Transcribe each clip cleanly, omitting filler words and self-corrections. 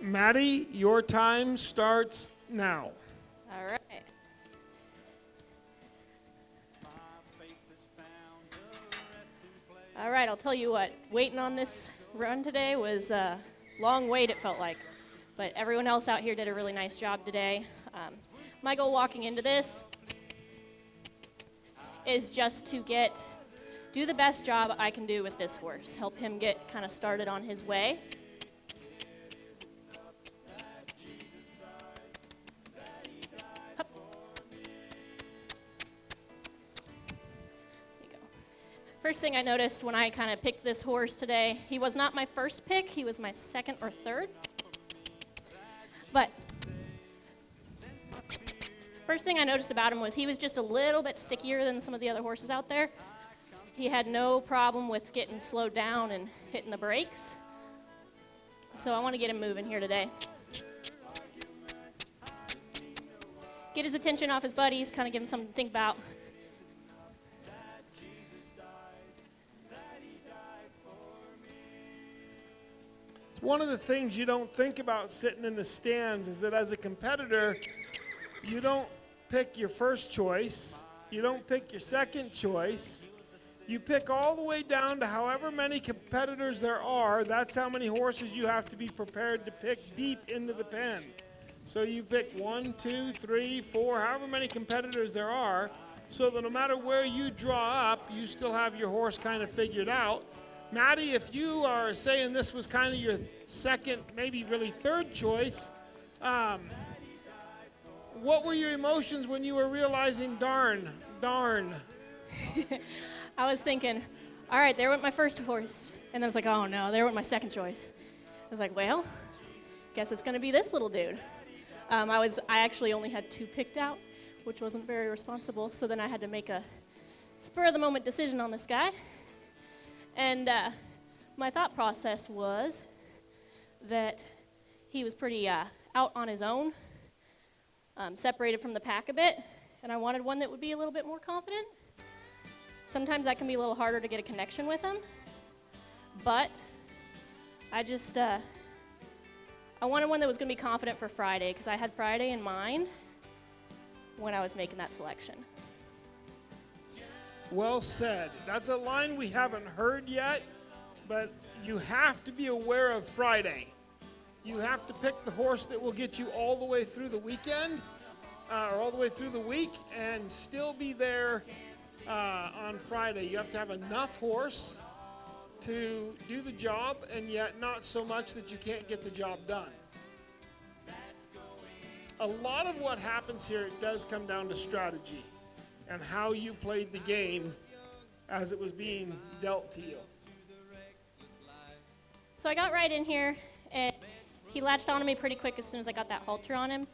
Maddie, your time starts now. All right. All right, I'll tell you what, waiting on this run today was a long wait, it felt like. But everyone else out here did a really nice job today. My goal walking into this is just to do the best job I can do with this horse, help him get kind of started on his way. First thing I noticed when I kind of picked this horse today, he was not my first pick, he was my second or third. But first thing I noticed about him was he was just a little bit stickier than some of the other horses out there. He had no problem with getting slowed down and hitting the brakes. So I want to get him moving here today. Get his attention off his buddies, kind of give him something to think about. One of the things you don't think about sitting in the stands is that as a competitor, you don't pick your first choice, you don't pick your second choice, you pick all the way down to however many competitors there are. That's how many horses you have to be prepared to pick deep into the pen. So you pick 1, 2, 3, 4, however many competitors there are, so that no matter where you draw up, you still have your horse kind of figured out. Maddie, if you are saying this was kind of your second, maybe really third choice, what were your emotions when you were realizing, darn? I was thinking, all right, there went my first horse. And then I was like, oh no, there went my second choice. I was like, well, guess it's going to be this little dude. I actually only had 2 picked out, which wasn't very responsible. So then I had to make a spur-of-the-moment decision on this guy. And my thought process was that he was pretty out on his own, separated from the pack a bit, and I wanted one that would be a little bit more confident. Sometimes that can be a little harder to get a connection with him, but I wanted one that was going to be confident for Friday, because I had Friday in mind when I was making that selection. Well said. That's a line we haven't heard yet, but you have to be aware of Friday. You have to pick the horse that will get you all the way through the weekend, or all the way through the week, and still be there on Friday. You have to have enough horse to do the job, and yet not so much that you can't get the job done. A lot of what happens here, it does come down to strategy and how you played the game as it was being dealt to you. So I got right in here, and he latched onto me pretty quick as soon as I got that halter on him,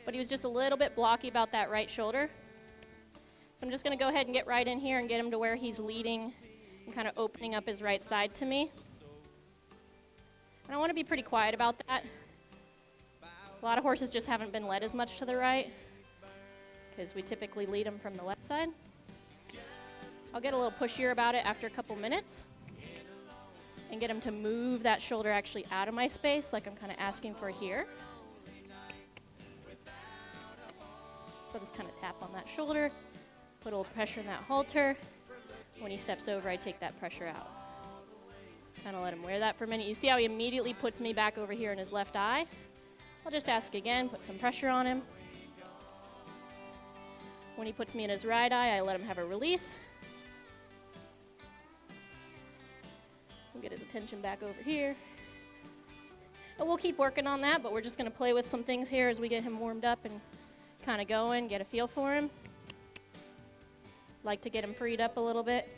but he was just a little bit blocky about that right shoulder. So I'm just going to go ahead and get right in here and get him to where he's leading and kind of opening up his right side to me. And I want to be pretty quiet about that. A lot of horses just haven't been led as much to the right, because we typically lead them from the left side. I'll get a little pushier about it after a couple minutes and get him to move that shoulder actually out of my space, like I'm kind of asking for here. So I'll just kind of tap on that shoulder, put a little pressure in that halter. When he steps over, I take that pressure out. Kind of let him wear that for a minute. You see how he immediately puts me back over here in his left eye? I'll just ask again, put some pressure on him. When he puts me in his right eye, I let him have a release. We'll get his attention back over here. And we'll keep working on that, but we're just going to play with some things here as we get him warmed up and kind of going, get a feel for him. Like to get him freed up a little bit.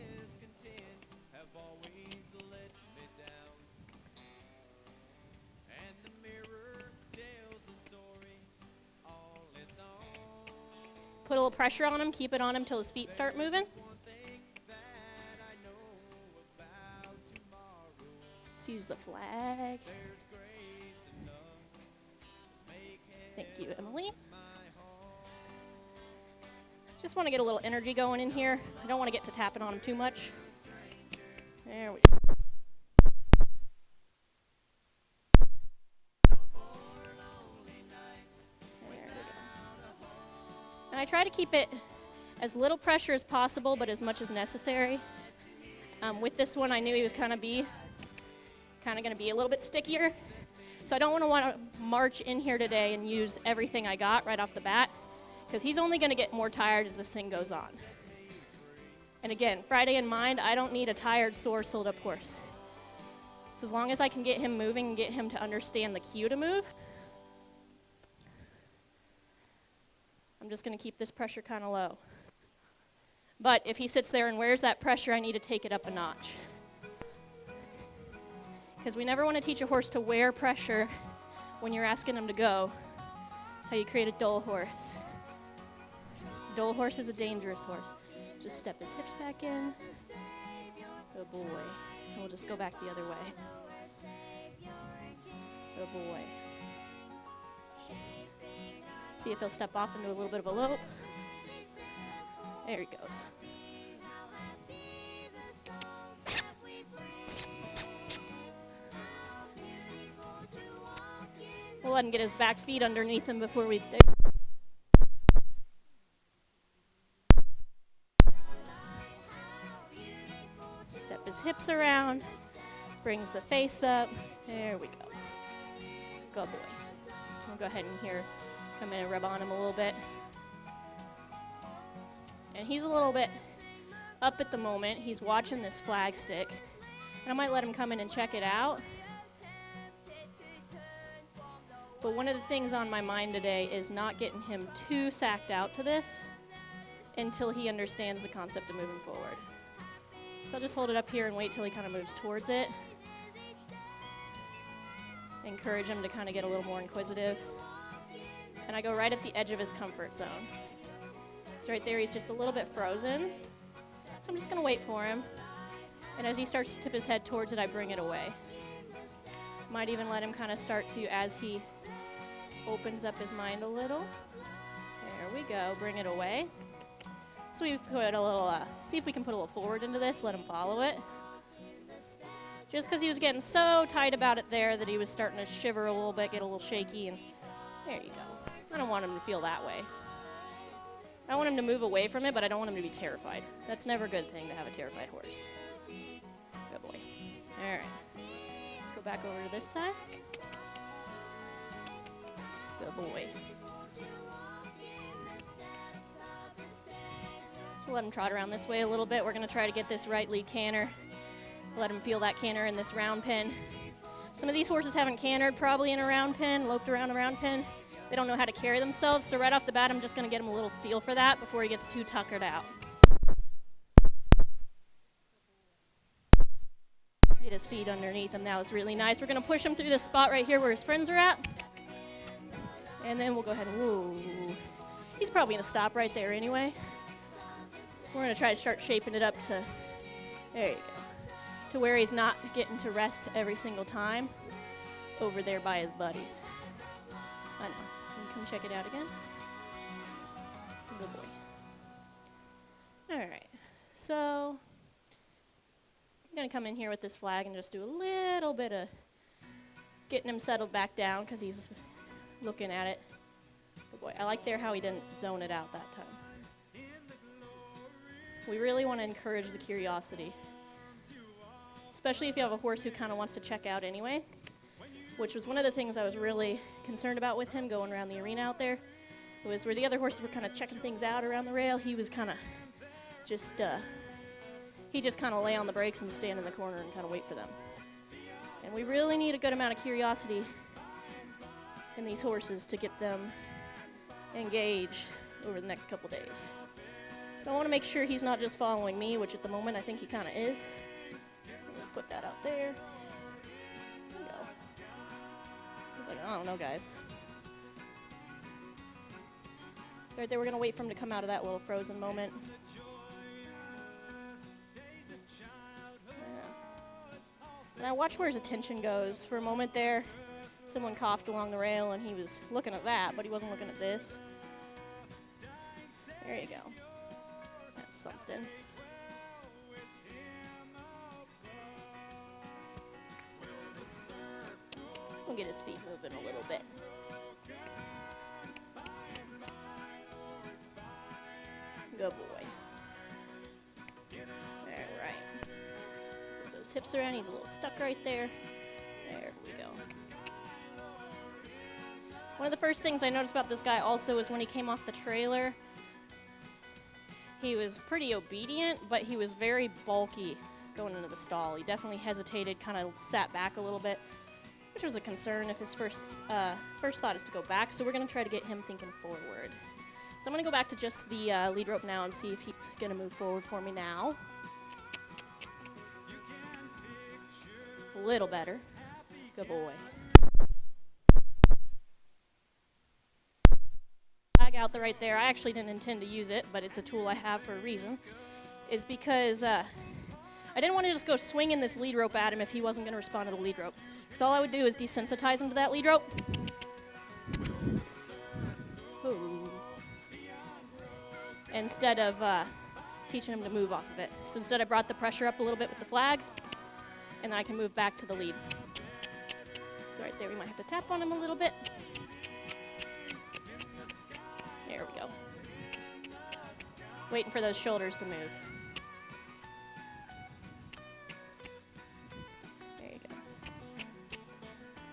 Put a little pressure on him, keep it on him till his feet start moving. Let's use the flag. Thank you, Emily. Just want to get a little energy going in here. I don't want to get to tapping on him too much. There we go. try to keep it as little pressure as possible, but as much as necessary. With this one, I knew he was kind of going to be a little bit stickier. So I don't want to march in here today and use everything I got right off the bat, because he's only going to get more tired as this thing goes on. And again, Friday in mind, I don't need a tired, sore, sold up horse. So as long as I can get him moving and get him to understand the cue to move, I'm just going to keep this pressure kind of low. But if he sits there and wears that pressure, I need to take it up a notch. Because we never want to teach a horse to wear pressure when you're asking him to go. That's how you create a dull horse. A dull horse is a dangerous horse. Just step his hips back in. Good boy. And we'll just go back the other way. Good boy. See if he'll step off into a little bit of a lope. There he goes. We'll let him get his back feet underneath him before we... Step his hips around, brings the face up. There we go. Good boy. We'll go ahead and here, come in and rub on him a little bit. And he's a little bit up at the moment. He's watching this flag stick. And I might let him come in and check it out. But one of the things on my mind today is not getting him too sacked out to this until he understands the concept of moving forward. So I'll just hold it up here and wait till he kind of moves towards it. Encourage him to kind of get a little more inquisitive. And I go right at the edge of his comfort zone. So right there, he's just a little bit frozen. So I'm just going to wait for him. And as he starts to tip his head towards it, I bring it away. Might even let him kind of start to, as he opens up his mind a little. There we go, bring it away. So we put a little, see if we can put a little forward into this, let him follow it. Just because he was getting so tight about it there that he was starting to shiver a little bit, get a little shaky, and there you go. I don't want him to feel that way. I want him to move away from it, but I don't want him to be terrified. That's never a good thing to have a terrified horse. Good boy. All right. Let's go back over to this side. Good boy. So let him trot around this way a little bit. We're going to try to get this right lead canter. Let him feel that canter in this round pen. Some of these horses haven't cantered probably in a round pen, loped around a round pen. They don't know how to carry themselves, so right off the bat, I'm just going to get him a little feel for that before he gets too tuckered out. Get his feet underneath him. That was really nice. We're going to push him through this spot right here where his friends are at. And then we'll go ahead and, whoa. He's probably going to stop right there anyway. We're going to try to start shaping it up to, there you go, to where he's not getting to rest every single time over there by his buddies. I know. Come check it out again. Good boy. All right. So I'm going to come in here with this flag and just do a little bit of getting him settled back down because he's looking at it. Good boy. I like there how he didn't zone it out that time. We really want to encourage the curiosity, especially if you have a horse who kind of wants to check out anyway, which was one of the things I was really concerned about with him going around the arena out there. It was where the other horses were kind of checking things out around the rail. He was kind of just, he just kind of lay on the brakes and stand in the corner and kind of wait for them. And we really need a good amount of curiosity in these horses to get them engaged over the next couple days. So I want to make sure he's not just following me, which at the moment I think he kind of is. Let's put that out there. He's like, I don't know, guys. So right there, we're going to wait for him to come out of that little frozen moment. And I watch where his attention goes. For a moment there, someone coughed along the rail, and he was looking at that, but he wasn't looking at this. There you go. That's something. We'll get his feet moving a little bit. Good boy. All right. Move those hips around. He's a little stuck right there. There we go. One of the first things I noticed about this guy also is when he came off the trailer, he was pretty obedient, but he was very bulky going into the stall. He definitely hesitated, kind of sat back a little bit, which was a concern if his first thought is to go back. So we're going to try to get him thinking forward. So I'm going to go back to just the lead rope now and see if he's going to move forward for me now. A little better. Good boy. Flag out the right there. I actually didn't intend to use it, but it's a tool I have for a reason. Is because I didn't want to just go swinging this lead rope at him if he wasn't going to respond to the lead rope. Because all I would do is desensitize him to that lead rope. Ooh. Instead of teaching him to move off of it. So instead I brought the pressure up a little bit with the flag, and then I can move back to the lead. So right there we might have to tap on him a little bit. There we go. Waiting for those shoulders to move. There you go.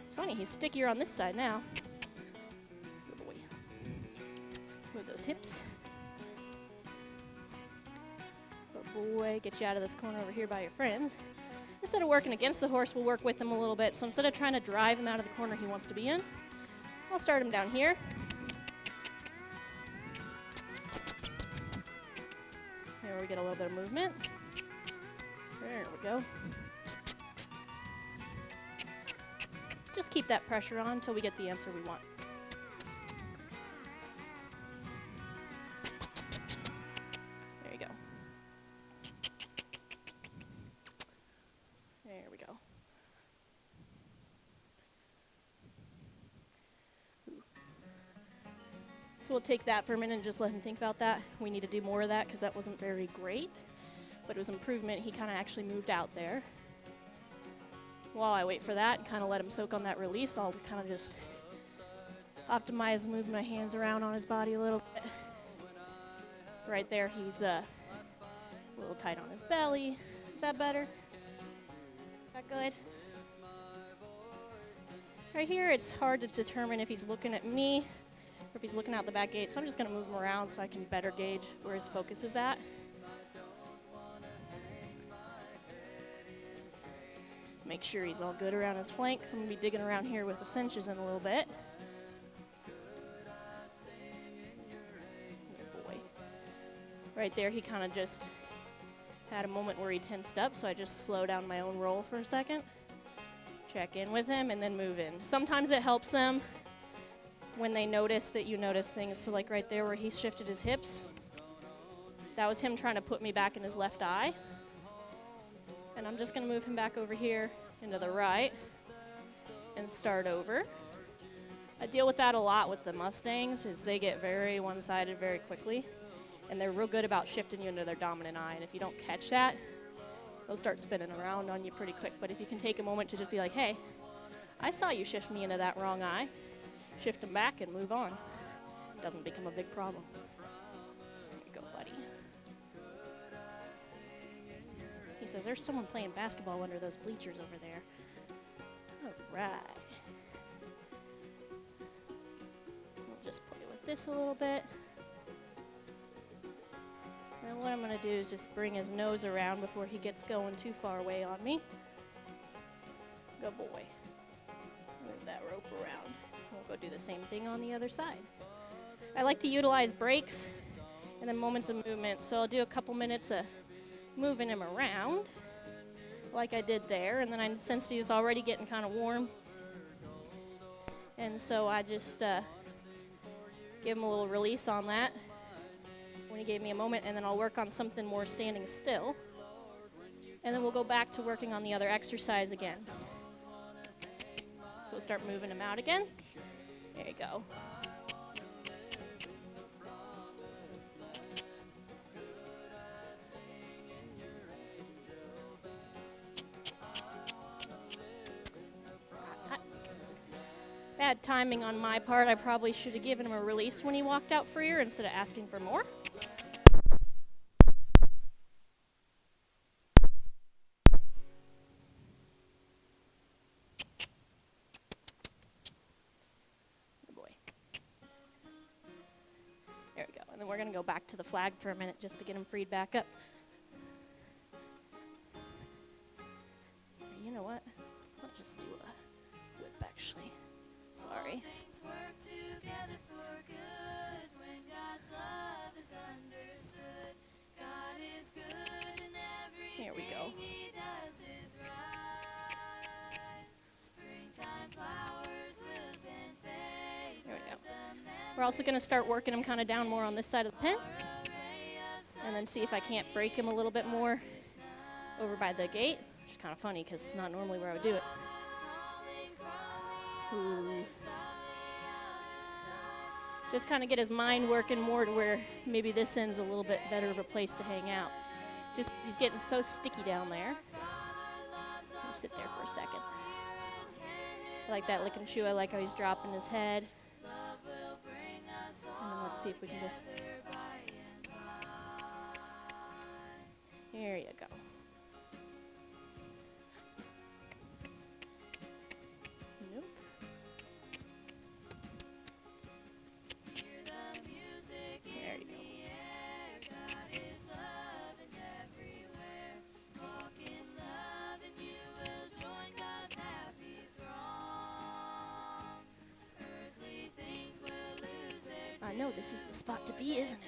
It's funny, he's stickier on this side now. Good boy. Let's move those hips. Good boy, get you out of this corner over here by your friends. Instead of working against the horse, we'll work with him a little bit. So instead of trying to drive him out of the corner he wants to be in, I'll start him down here. Here we get a little bit of movement. There we go. Just keep that pressure on until we get the answer we want. There you go. There we go. So we'll take that for a minute and just let him think about that. We need to do more of that because that wasn't very great, but it was improvement. He kind of actually moved out there. While I wait for that and kind of let him soak on that release, I'll kind of just optimize moving my hands around on his body a little bit. Right there, he's a little tight on his belly. Is that better? Is that good? Right here, it's hard to determine if he's looking at me or if he's looking out the back gate, so I'm just going to move him around so I can better gauge where his focus is at. Make sure he's all good around his flank, because I'm going to be digging around here with the cinches in a little bit. Good boy. Right there, he kind of just had a moment where he tensed up, so I just slow down my own roll for a second. Check in with him, and then move in. Sometimes it helps them when they notice that you notice things. So like right there where he shifted his hips, that was him trying to put me back in his left eye. And I'm just going to move him back over here into the right and start over. I deal with that a lot with the Mustangs, is they get very one-sided very quickly, and they're real good about shifting you into their dominant eye. And if you don't catch that, they'll start spinning around on you pretty quick. But if you can take a moment to just be like, hey, I saw you shift me into that wrong eye, shift them back and move on. It doesn't become a big problem. There you go, buddy. He says, there's someone playing basketball under those bleachers over there. All right. We'll just play with this a little bit. And what I'm going to do is just bring his nose around before he gets going too far away on me. Good boy. Move that rope around. We'll go do the same thing on the other side. I like to utilize breaks and then moments of movement. So I'll do a couple minutes of moving him around like I did there. And then I sensed he was already getting kind of warm. And so I just give him a little release on that when he gave me a moment. And then I'll work on something more standing still. And then we'll go back to working on the other exercise again. So we'll start moving him out again. There you go. Bad timing on my part. I probably should have given him a release when he walked out freer instead of asking for more. then we're going to go back to the flag for a minute just to get him freed back up. You know what? I'll just do a whip, actually. Sorry. Here we go. There we go. We're also going to start working him kind of down more on this side of the pen, and then see if I can't break him a little bit more over by the gate, which is kind of funny because it's not normally where I would do it. Ooh. Just kind of get his mind working more to where maybe this end's a little bit better of a place to hang out. Just, he's getting so sticky down there. Let me sit there for a second. I like that lick and chew. I like how he's dropping his head. And then let's see if we can just... There you go. Nope. There you go. I know this is the spot to be, isn't it?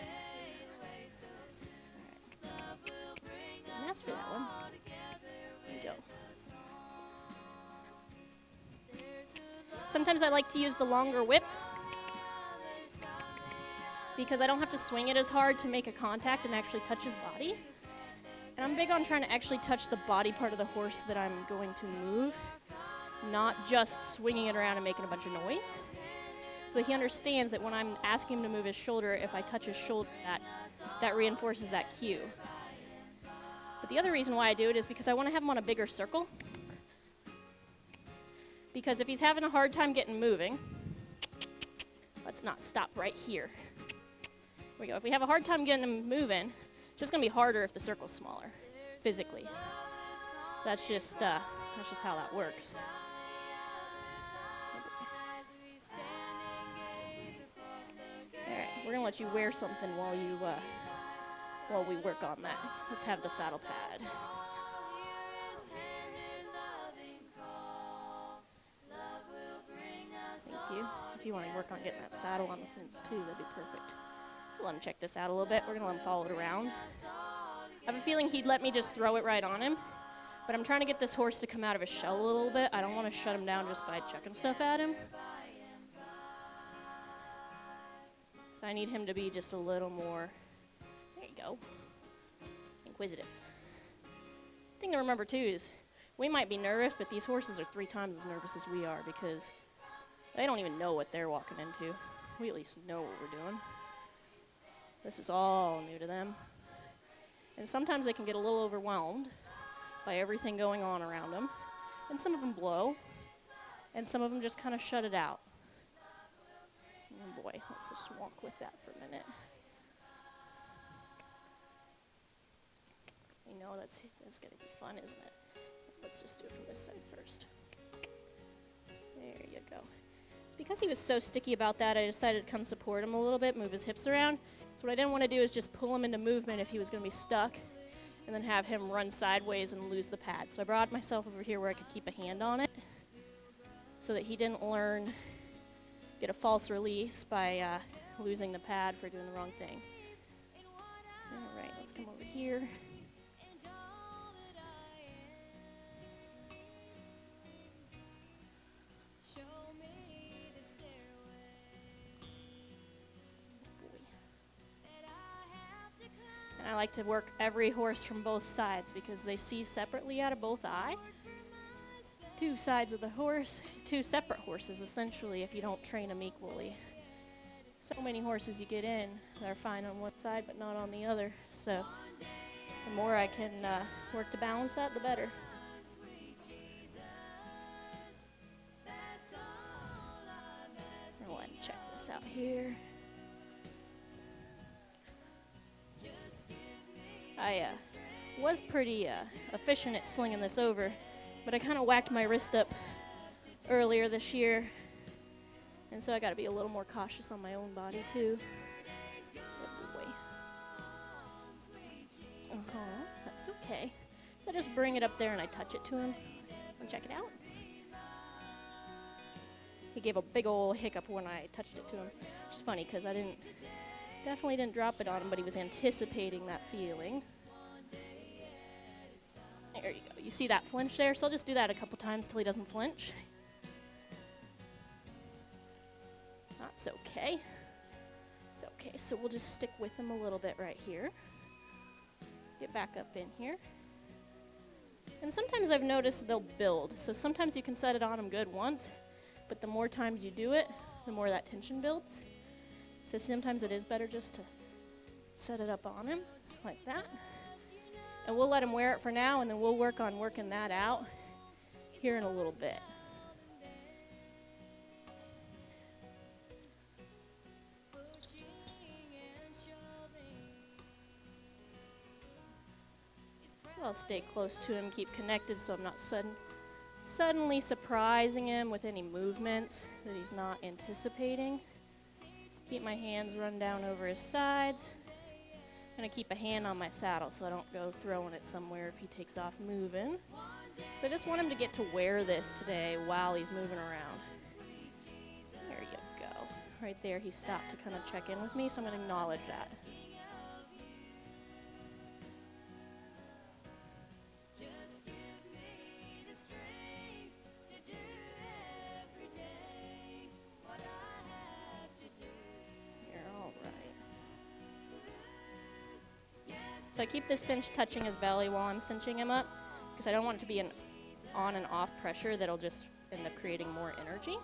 Alright. And that's for that one. There we go. Sometimes I like to use the longer whip because I don't have to swing it as hard to make a contact and actually touch his body. And I'm big on trying to actually touch the body part of the horse that I'm going to move, not just swinging it around and making a bunch of noise. So he understands that when I'm asking him to move his shoulder, if I touch his shoulder, that reinforces that cue. But the other reason why I do it is because I want to have him on a bigger circle. Because if he's having a hard time getting moving, let's not stop right here. There we go. If we have a hard time getting him moving, it's just going to be harder if the circle's smaller, physically. That's just how that works. We're going to let you wear something while we work on that. Let's have the saddle pad. Thank you. If you want to work on getting that saddle on the fence too, that'd be perfect. So let him check this out a little bit. We're going to let him follow it around. I have a feeling he'd let me just throw it right on him, but I'm trying to get this horse to come out of his shell a little bit. I don't want to shut him down just by chucking stuff at him. So I need him to be just a little more, there you go, inquisitive. Thing to remember too is we might be nervous, but these horses are 3 times as nervous as we are because they don't even know what they're walking into. We at least know what we're doing. This is all new to them. And sometimes they can get a little overwhelmed by everything going on around them. And some of them blow, and some of them just kind of shut it out. Oh boy, let's just walk with that for a minute. You know, that's going to be fun, isn't it? Let's just do it from this side first. There you go. It's because he was so sticky about that, I decided to come support him a little bit, move his hips around. So what I didn't want to do is just pull him into movement if he was going to be stuck, and then have him run sideways and lose the pad. So I brought myself over here where I could keep a hand on it so that he didn't get a false release by losing the pad for doing the wrong thing. All right, let's come over here. And I like to work every horse from both sides because they see separately out of both eyes. 2 sides of the horse, 2 separate horses essentially if you don't train them equally. So many horses you get in that are fine on one side but not on the other. So the more I can work to balance that, the better. I'll check this out here. I was pretty efficient at slinging this over, but I kind of whacked my wrist up earlier this year, and so I got to be a little more cautious on my own body too. Oh That's okay. So I just bring it up there and I touch it to him. And check it out. He gave a big old hiccup when I touched it to him. Which is funny because I definitely didn't drop it on him, but he was anticipating that feeling. There you go. You see that flinch there? So I'll just do that a couple times till he doesn't flinch. That's okay. It's okay. So we'll just stick with him a little bit right here. Get back up in here. And sometimes I've noticed they'll build. So sometimes you can set it on him good once, but the more times you do it, the more that tension builds. So sometimes it is better just to set it up on him like that. And we'll let him wear it for now, and then we'll work on working that out here in a little bit. I'll stay close to him, keep connected so I'm not suddenly surprising him with any movements that he's not anticipating. Keep my hands run down over his sides. I'm going to keep a hand on my saddle so I don't go throwing it somewhere if he takes off moving. So I just want him to get to wear this today while he's moving around. There you go. Right there he stopped to kind of check in with me, so I'm going to acknowledge that. So I keep this cinch touching his belly while I'm cinching him up because I don't want it to be an on and off pressure that'll just end up creating more energy.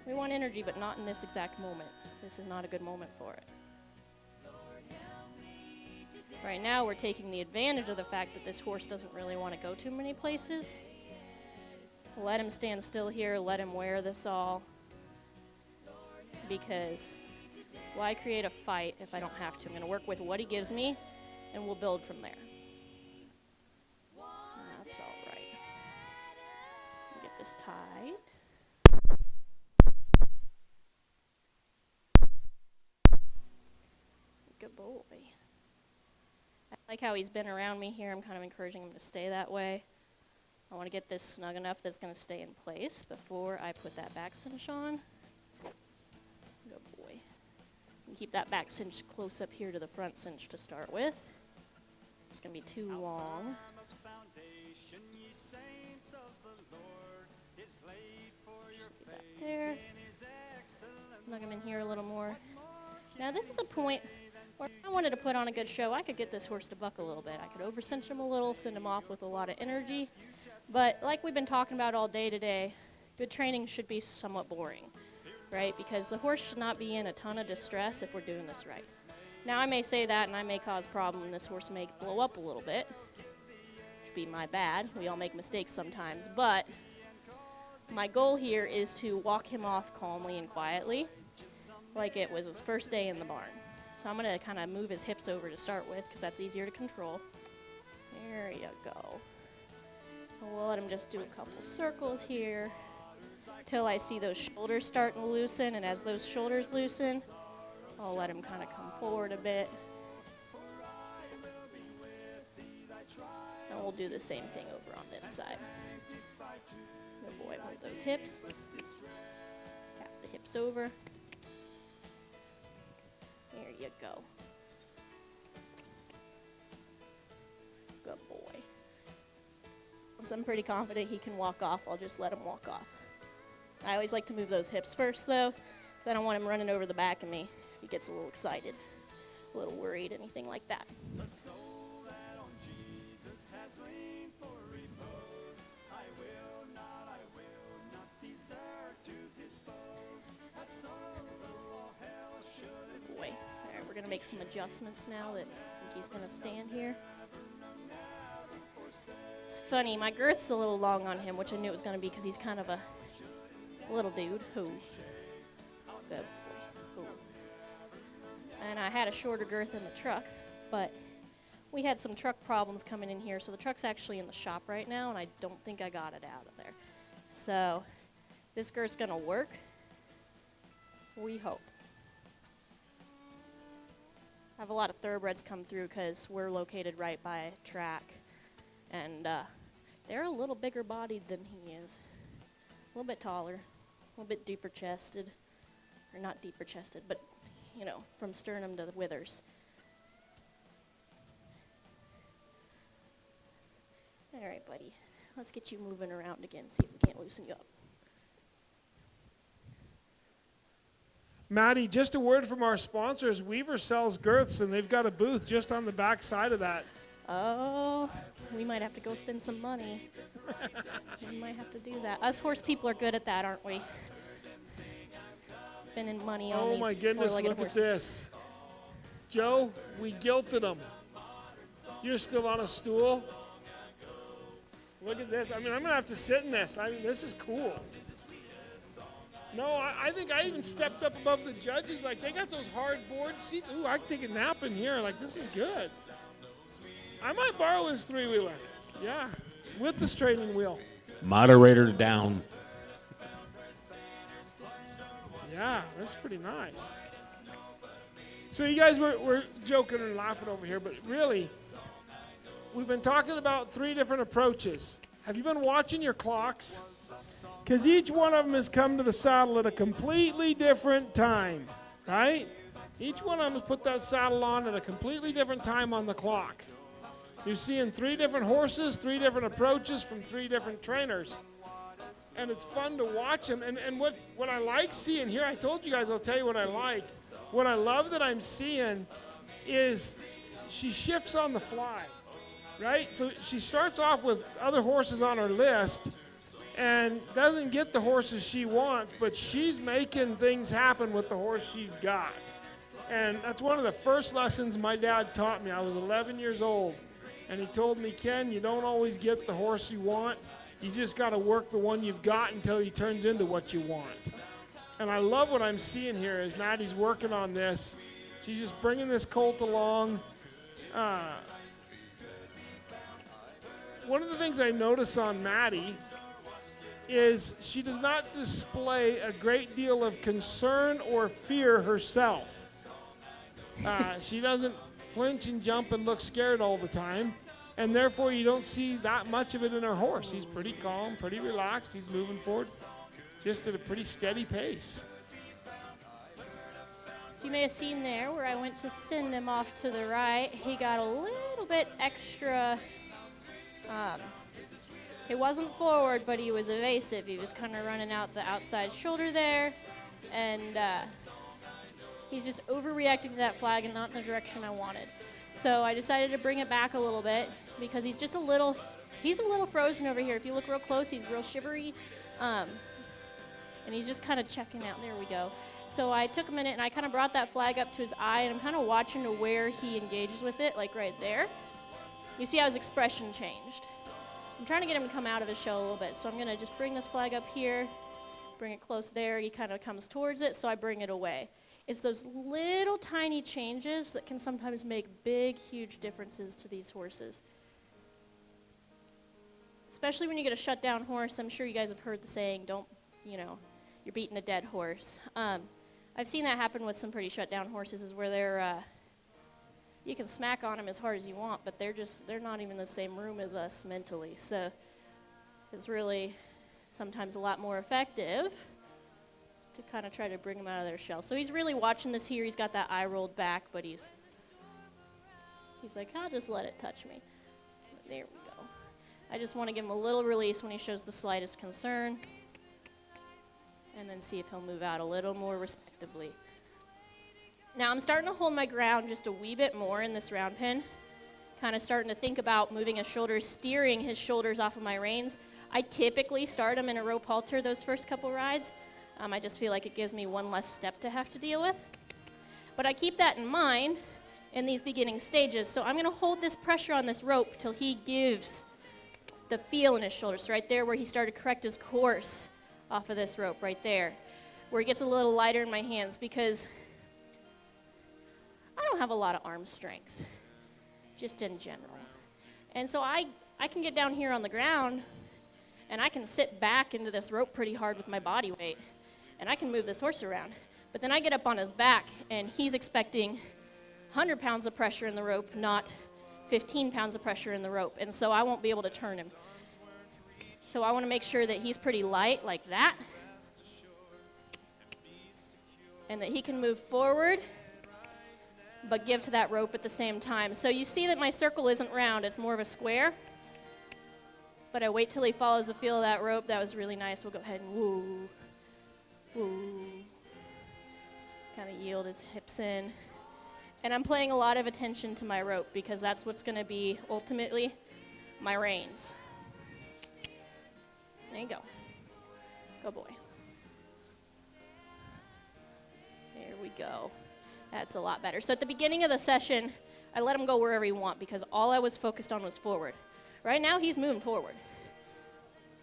We want energy, but not in this exact moment. This is not a good moment for it. Right now we're taking the advantage of the fact that this horse doesn't really want to go too many places. Let him stand still here, let him wear this all, because why create a fight if I don't have to? I'm going to work with what he gives me, and we'll build from there. That's all right. Get this tied. Good boy. I like how he's been around me here. I'm kind of encouraging him to stay that way. I want to get this snug enough that it's going to stay in place before I put that back cinch on. Good boy. And keep that back cinch close up here to the front cinch to start with. It's going to be too long. Just leave that there. Snug him in here a little more. Now this is a point where if I wanted to put on a good show, I could get this horse to buck a little bit. I could over cinch him a little, send him off with a lot of energy. But like we've been talking about all day today, good training should be somewhat boring. Right? Because the horse should not be in a ton of distress if we're doing this right. Now I may say that and I may cause problem and this horse may blow up a little bit. Which would be my bad. We all make mistakes sometimes. But my goal here is to walk him off calmly and quietly like it was his first day in the barn. So I'm going to kind of move his hips over to start with because that's easier to control. There you go. We'll let him just do a couple circles here till I see those shoulders starting to loosen, and as those shoulders loosen, I'll let him kind of come forward a bit. And we'll do the same thing over on this side. Good boy, move those hips. Tap the hips over. There you go. Good boy. Once I'm pretty confident he can walk off, I'll just let him walk off. I always like to move those hips first, though, because I don't want him running over the back of me if he gets a little excited, a little worried, anything like that. Boy. All right, we're going to make some adjustments now that I think he's going to stand here. It's funny, my girth's a little long on him, which I knew it was going to be because he's kind of a little dude. Good boy. And I had a shorter girth in the truck, but we had some truck problems coming in here, so the truck's actually in the shop right now, and I don't think I got it out of there. So this girth's going to work. We hope. I have a lot of thoroughbreds come through because we're located right by a track. And they're a little bigger bodied than he is. A little bit taller, a little bit deeper chested. Or not deeper chested, but, you know, from sternum to the withers. All right, buddy. Let's get you moving around again, see if we can't loosen you up. Maddie, just a word from our sponsors. Weaver sells girths, and they've got a booth just on the back side of that. Oh, we might have to go spend some money. We might have to do that. Us horse people are good at that, aren't we? Spending money on these Oh my goodness, four-legged look horses. at this. Joe, we guilted them. You're still on a stool. Look at this. I mean, I'm going to have to sit in this. I mean, this is cool. No, I think I even stepped up above the judges. Like, they got those hard board seats. Ooh, I can take a nap in here. Like, this is good. I might borrow his three-wheeler. Yeah, with the training wheel. Moderator down. Yeah, that's pretty nice. So you guys we're joking and laughing over here, but really, we've been talking about 3 different approaches. Have you been watching your clocks? Because each one of them has come to the saddle at a completely different time, right? Each one of them has put that saddle on at a completely different time on the clock. You're seeing 3 different horses, 3 different approaches from 3 different trainers. And it's fun to watch them. And what I like seeing here, I told you guys, I'll tell you what I like. What I love that I'm seeing is she shifts on the fly, right? So she starts off with other horses on her list and doesn't get the horses she wants, but she's making things happen with the horse she's got. And that's one of the first lessons my dad taught me. I was 11 years old, and he told me, Ken, you don't always get the horse you want. You just got to work the one you've got until he turns into what you want. And I love what I'm seeing here as Maddie's working on this. She's just bringing this colt along. One of the things I notice on Maddie is she does not display a great deal of concern or fear herself. She doesn't flinch and jump and look scared all the time, and therefore you don't see that much of it in her horse. He's pretty calm, pretty relaxed. He's moving forward just at a pretty steady pace. So you may have seen there where I went to send him off to the right. He got a little bit extra. He wasn't forward, but he was evasive. He was kind of running out the outside shoulder there, and he's just overreacting to that flag and not in the direction I wanted. So I decided to bring it back a little bit because he's a little frozen over here. If you look real close, he's real shivery, and he's just kind of checking out. There we go. So I took a minute and I kind of brought that flag up to his eye, and I'm kind of watching to where he engages with it, like right there. You see how his expression changed. I'm trying to get him to come out of the show a little bit, so I'm going to just bring this flag up here, bring it close there. He kind of comes towards it, so I bring it away. It's those little tiny changes that can sometimes make big, huge differences to these horses. Especially when you get a shutdown horse. I'm sure you guys have heard the saying, you're beating a dead horse. I've seen that happen with some pretty shutdown horses, is where they're, you can smack on them as hard as you want, but they're not even in the same room as us mentally. So it's really sometimes a lot more effective to kind of try to bring them out of their shell. So he's really watching this here. He's got that eye rolled back, but he's like, I'll just let it touch me. There we go. I just want to give him a little release when he shows the slightest concern, and then see if he'll move out a little more respectively. Now I'm starting to hold my ground just a wee bit more in this round pen, kind of starting to think about moving his shoulders, steering his shoulders off of my reins. I typically start him in a rope halter those first couple rides. I just feel like it gives me one less step to have to deal with. But I keep that in mind in these beginning stages. So I'm going to hold this pressure on this rope till he gives the feel in his shoulders. So right there where he started to correct his course off of this rope right there, where it gets a little lighter in my hands, because I don't have a lot of arm strength, just in general. And so I can get down here on the ground, and I can sit back into this rope pretty hard with my body weight, and I can move this horse around. But then I get up on his back, and he's expecting 100 pounds of pressure in the rope, not 15 pounds of pressure in the rope. And so I won't be able to turn him. So I want to make sure that he's pretty light like that. And that he can move forward, but give to that rope at the same time. So you see that my circle isn't round, it's more of a square. But I wait till he follows the feel of that rope. That was really nice. We'll go ahead and woo, woo. Kind of yield his hips in. And I'm paying a lot of attention to my rope because that's what's going to be ultimately my reins. There you go. Go boy. There we go. That's a lot better. So at the beginning of the session, I let him go wherever he want because all I was focused on was forward. Right now, he's moving forward.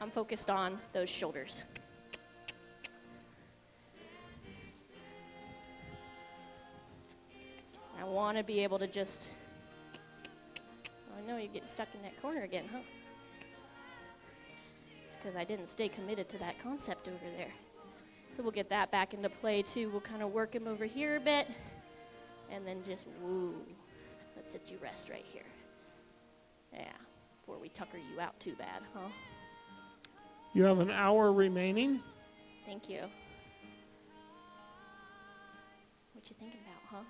I'm focused on those shoulders. I want to be able to just, oh, I know you're getting stuck in that corner again, huh? It's because I didn't stay committed to that concept over there. So we'll get that back into play too. We'll kind of work him over here a bit, and then just woo. Let's let you rest right here. Yeah, before we tucker you out too bad, huh? You have an hour remaining. Thank you. What you thinking about, huh?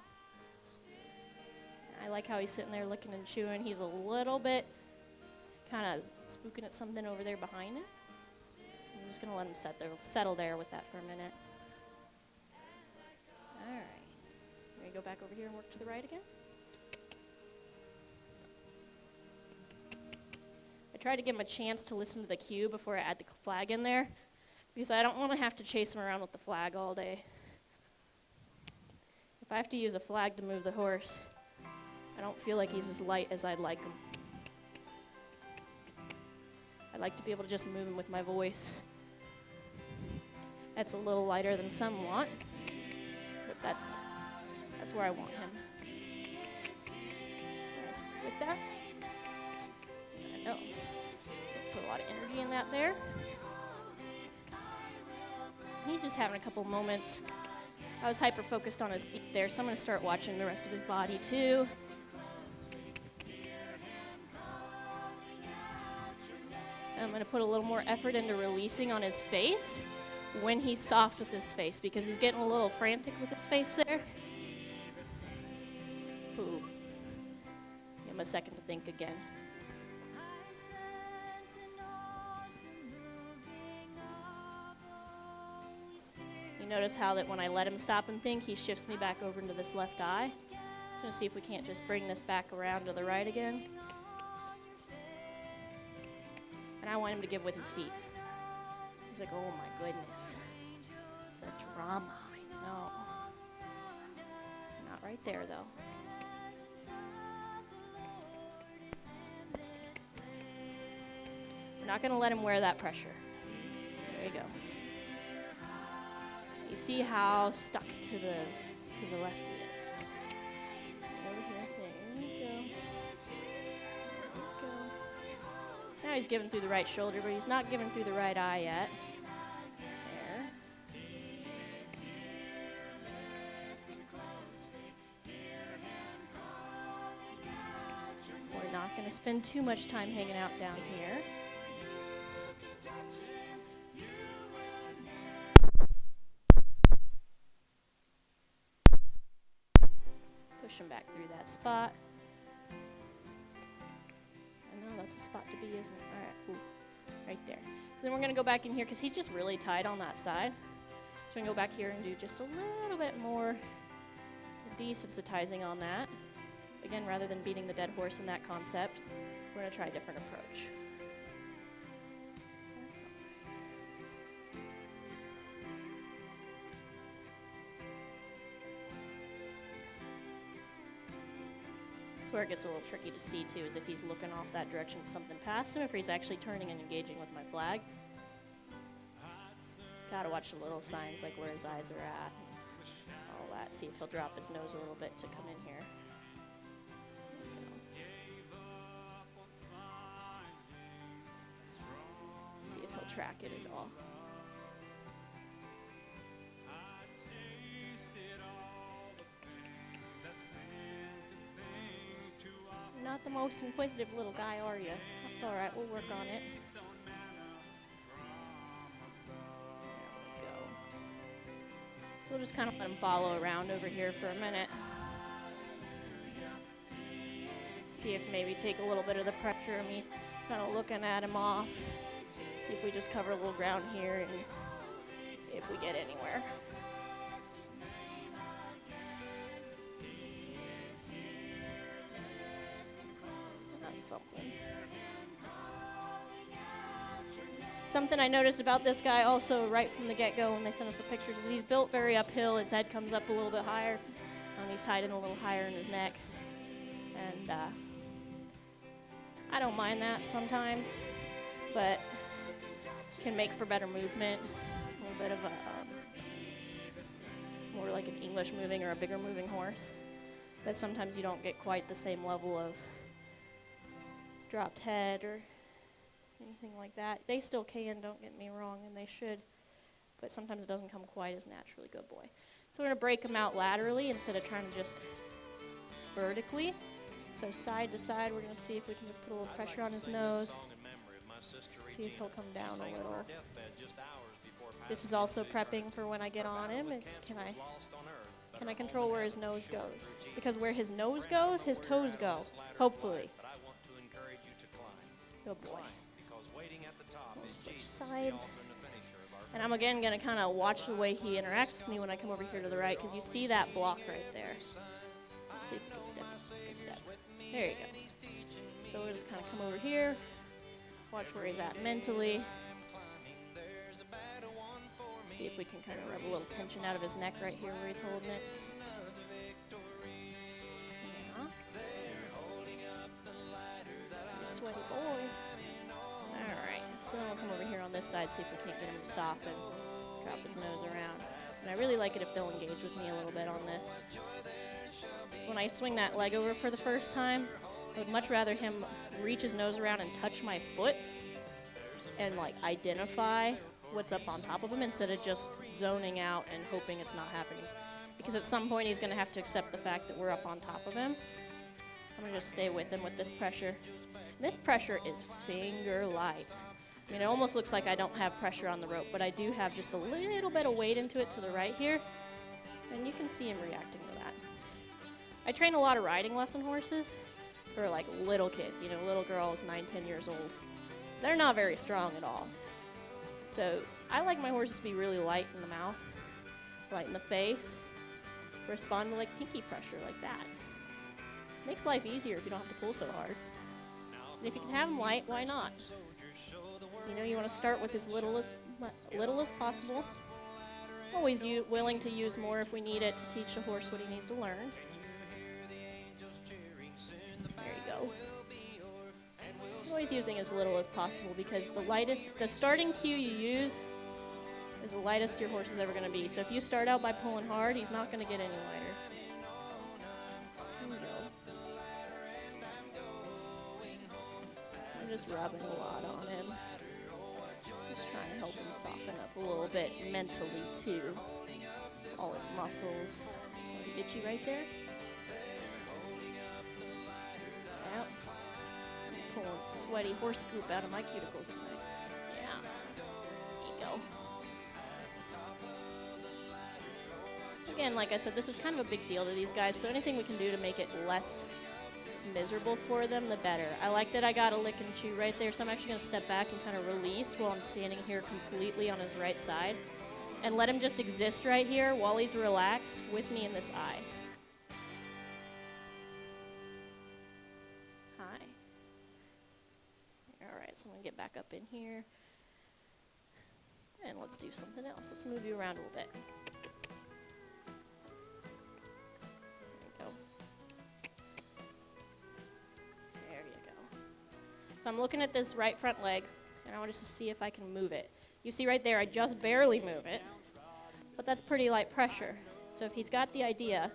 I like how he's sitting there looking and chewing. He's a little bit kind of spooking at something over there behind him. I'm just going to let him settle there with that for a minute. All right. Ready to go back over here and work to the right again? I try to give him a chance to listen to the cue before I add the flag in there because I don't want to have to chase him around with the flag all day. If I have to use a flag to move the horse, I don't feel like he's as light as I'd like him. I'd like to be able to just move him with my voice. That's a little lighter than some want, but that's where I want him. With that, I know. Put a lot of energy in that there. He's just having a couple moments. I was hyper-focused on his feet there, so I'm going to start watching the rest of his body too. I'm going to put a little more effort into releasing on his face when he's soft with his face because he's getting a little frantic with his face there. Ooh. Give him a second to think again. You notice how that when I let him stop and think, he shifts me back over into this left eye. So I'm going to see if we can't just bring this back around to the right again. And I want him to give with his feet. He's like, oh my goodness. The drama, I know. Not right there though. We're not gonna let him wear that pressure. There you go. You see how stuck to the left he is. Over here, there you go. Now he's giving through the right shoulder, but he's not giving through the right eye yet. There. We're not going to spend too much time hanging out down here. Push him back through that spot. That's the spot to be, isn't it? All right, ooh, right there. So then we're going to go back in here because he's just really tight on that side. So we're going to go back here and do just a little bit more desensitizing on that. Again, rather than beating the dead horse in that concept, we're going to try a different approach. Where it gets a little tricky to see too is if he's looking off that direction at something past him, if he's actually turning and engaging with my flag. Gotta watch the little signs like where his eyes are at and all that. See if he'll drop his nose a little bit to come in here. See if he'll track it at all. the most inquisitive little guy, are you? That's all right. We'll work on it. There we go. We'll just kind of let him follow around over here for a minute. See if maybe take a little bit of the pressure of me kind of looking at him off. See if we just cover a little ground here and if we get anywhere. That's something. Something I noticed about this guy also right from the get-go when they sent us the pictures is he's built very uphill. His head comes up a little bit higher. He's tied in a little higher in his neck. And I don't mind that sometimes, but can make for better movement. A little bit of a more like an English moving or a bigger moving horse. But sometimes you don't get quite the same level of dropped head or anything like that. They still can, don't get me wrong, and they should, but sometimes it doesn't come quite as naturally. Good boy. So we're going to break him out laterally instead of trying to just vertically. So side to side, we're going to see if we can just put a little pressure on his nose. See if he'll come down a little. This is also prepping for when I get on him. It's can I control where his nose goes? Because where his nose goes, his toes go. Hopefully. Good boy. We'll switch sides. And I'm again going to kind of watch the way he interacts with me when I come over here to the right, because you see that block right there. Let's see if we can step. There you go. So we'll just kind of come over here, watch where he's at mentally. See if we can kind of rub a little tension out of his neck right here where he's holding it. Yeah. You're a sweaty boy. Alright, so then we'll come over here on this side, see if we can't get him to soften, drop his nose around. And I really like it if they'll engage with me a little bit on this. So when I swing that leg over for the first time, I would much rather him reach his nose around and touch my foot and like identify what's up on top of him instead of just zoning out and hoping it's not happening. Because at some point he's going to have to accept the fact that we're up on top of him. I'm going to just stay with him with this pressure. And this pressure is finger light. I mean, it almost looks like I don't have pressure on the rope, but I do have just a little bit of weight into it to the right here. And you can see him reacting to that. I train a lot of riding lesson horses for like little kids, you know, little girls 9, 10 years old. They're not very strong at all. So I like my horses to be really light in the mouth, light in the face, respond to like pinky pressure like that. Makes life easier if you don't have to pull so hard. And if you can have them light, why not? You know, you want to start with as little as possible. Always willing to use more if we need it to teach the horse what he needs to learn. There you go. Always using as little as possible because the starting cue you use is the lightest your horse is ever going to be. So if you start out by pulling hard, he's not going to get any lighter. There we go. I'm just rubbing a lot on him. Just trying to help him soften up a little bit mentally too. All his muscles. Itchy right there. Yep. I'm pulling sweaty horse scoop out of my cuticles tonight. Yeah. There you go. Again, like I said, this is kind of a big deal to these guys, so anything we can do to make it less miserable for them, the better. I like that I got a lick and chew right there, so I'm actually going to step back and kind of release while I'm standing here completely on his right side and let him just exist right here while he's relaxed with me in this eye. Hi. Alright, so I'm going to get back up in here and let's do something else. Let's move you around a little bit. So I'm looking at this right front leg, and I want to see if I can move it. You see right there, I just barely move it, but that's pretty light pressure. So if he's got the idea,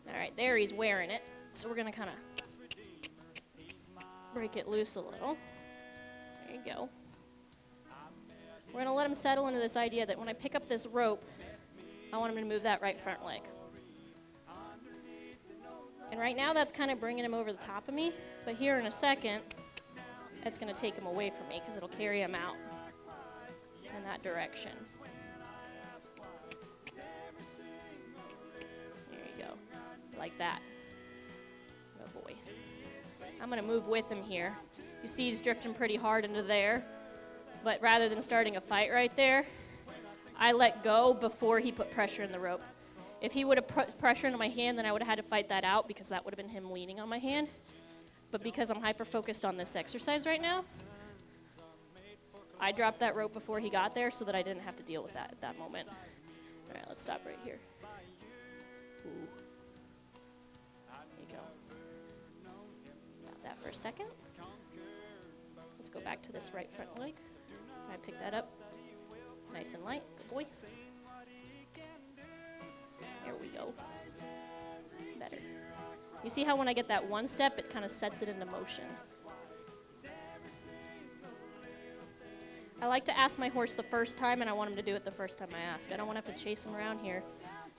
all right, there he's wearing it. So we're going to kind of break it loose a little. There you go. We're going to let him settle into this idea that when I pick up this rope, I want him to move that right front leg. And right now that's kind of bringing him over the top of me, but here in a second, it's going to take him away from me because it'll carry him out in that direction. There you go, like that. Oh boy. I'm going to move with him here. You see he's drifting pretty hard into there, but rather than starting a fight right there, I let go before he put pressure in the rope. If he would have put pressure into my hand, then I would have had to fight that out because that would have been him leaning on my hand. But because I'm hyper-focused on this exercise right now, I dropped that rope before he got there so that I didn't have to deal with that at that moment. All right, let's stop right here. Ooh. There you go. Got that for a second. Let's go back to this right front leg. I pick that up nice and light. Good boy. There we go. Better. You see how when I get that one step, it kind of sets it into motion. I like to ask my horse the first time, and I want him to do it the first time I ask. I don't want to have to chase him around here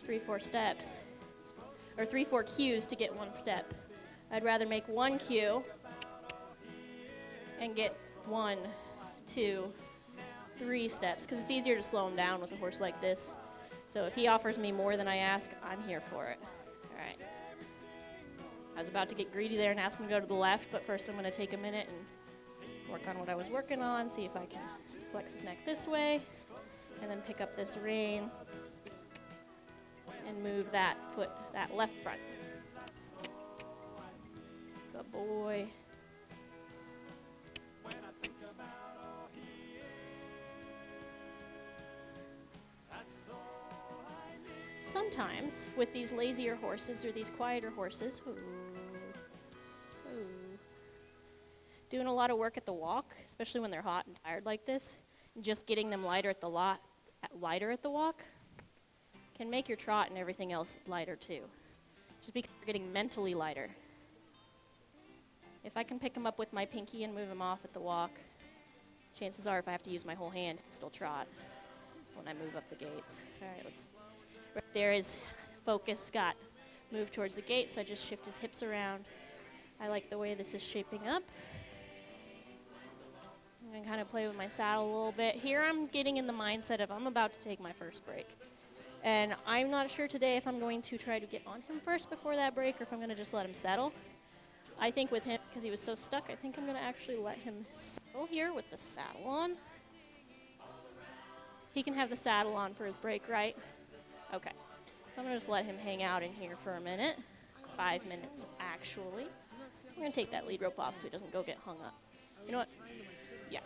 3-4 steps, or 3-4 cues to get one step. I'd rather make one cue and get 1, 2, 3 steps, because it's easier to slow him down with a horse like this. So if he offers me more than I ask, I'm here for it. All right. I was about to get greedy there and ask him to go to the left, but first I'm going to take a minute and work on what I was working on, see if I can flex his neck this way, and then pick up this rein and move that foot, that left front. Good boy. Sometimes with these lazier horses or these quieter horses, doing a lot of work at the walk, especially when they're hot and tired like this, and just getting them lighter at the walk can make your trot and everything else lighter too. Just because you're getting mentally lighter. If I can pick them up with my pinky and move them off at the walk, chances are if I have to use my whole hand, I can still trot when I move up the gates. All right, right there is focus got moved towards the gate, so I just shift his hips around. I like the way this is shaping up. I'm going to kind of play with my saddle a little bit. Here I'm getting in the mindset of I'm about to take my first break. And I'm not sure today if I'm going to try to get on him first before that break or if I'm going to just let him settle. I think with him, because he was so stuck, I think I'm going to actually let him settle here with the saddle on. He can have the saddle on for his break, right? Okay. So I'm going to just let him hang out in here for a minute. 5 minutes, actually. I'm going to take that lead rope off so he doesn't go get hung up. You know what? Yeah.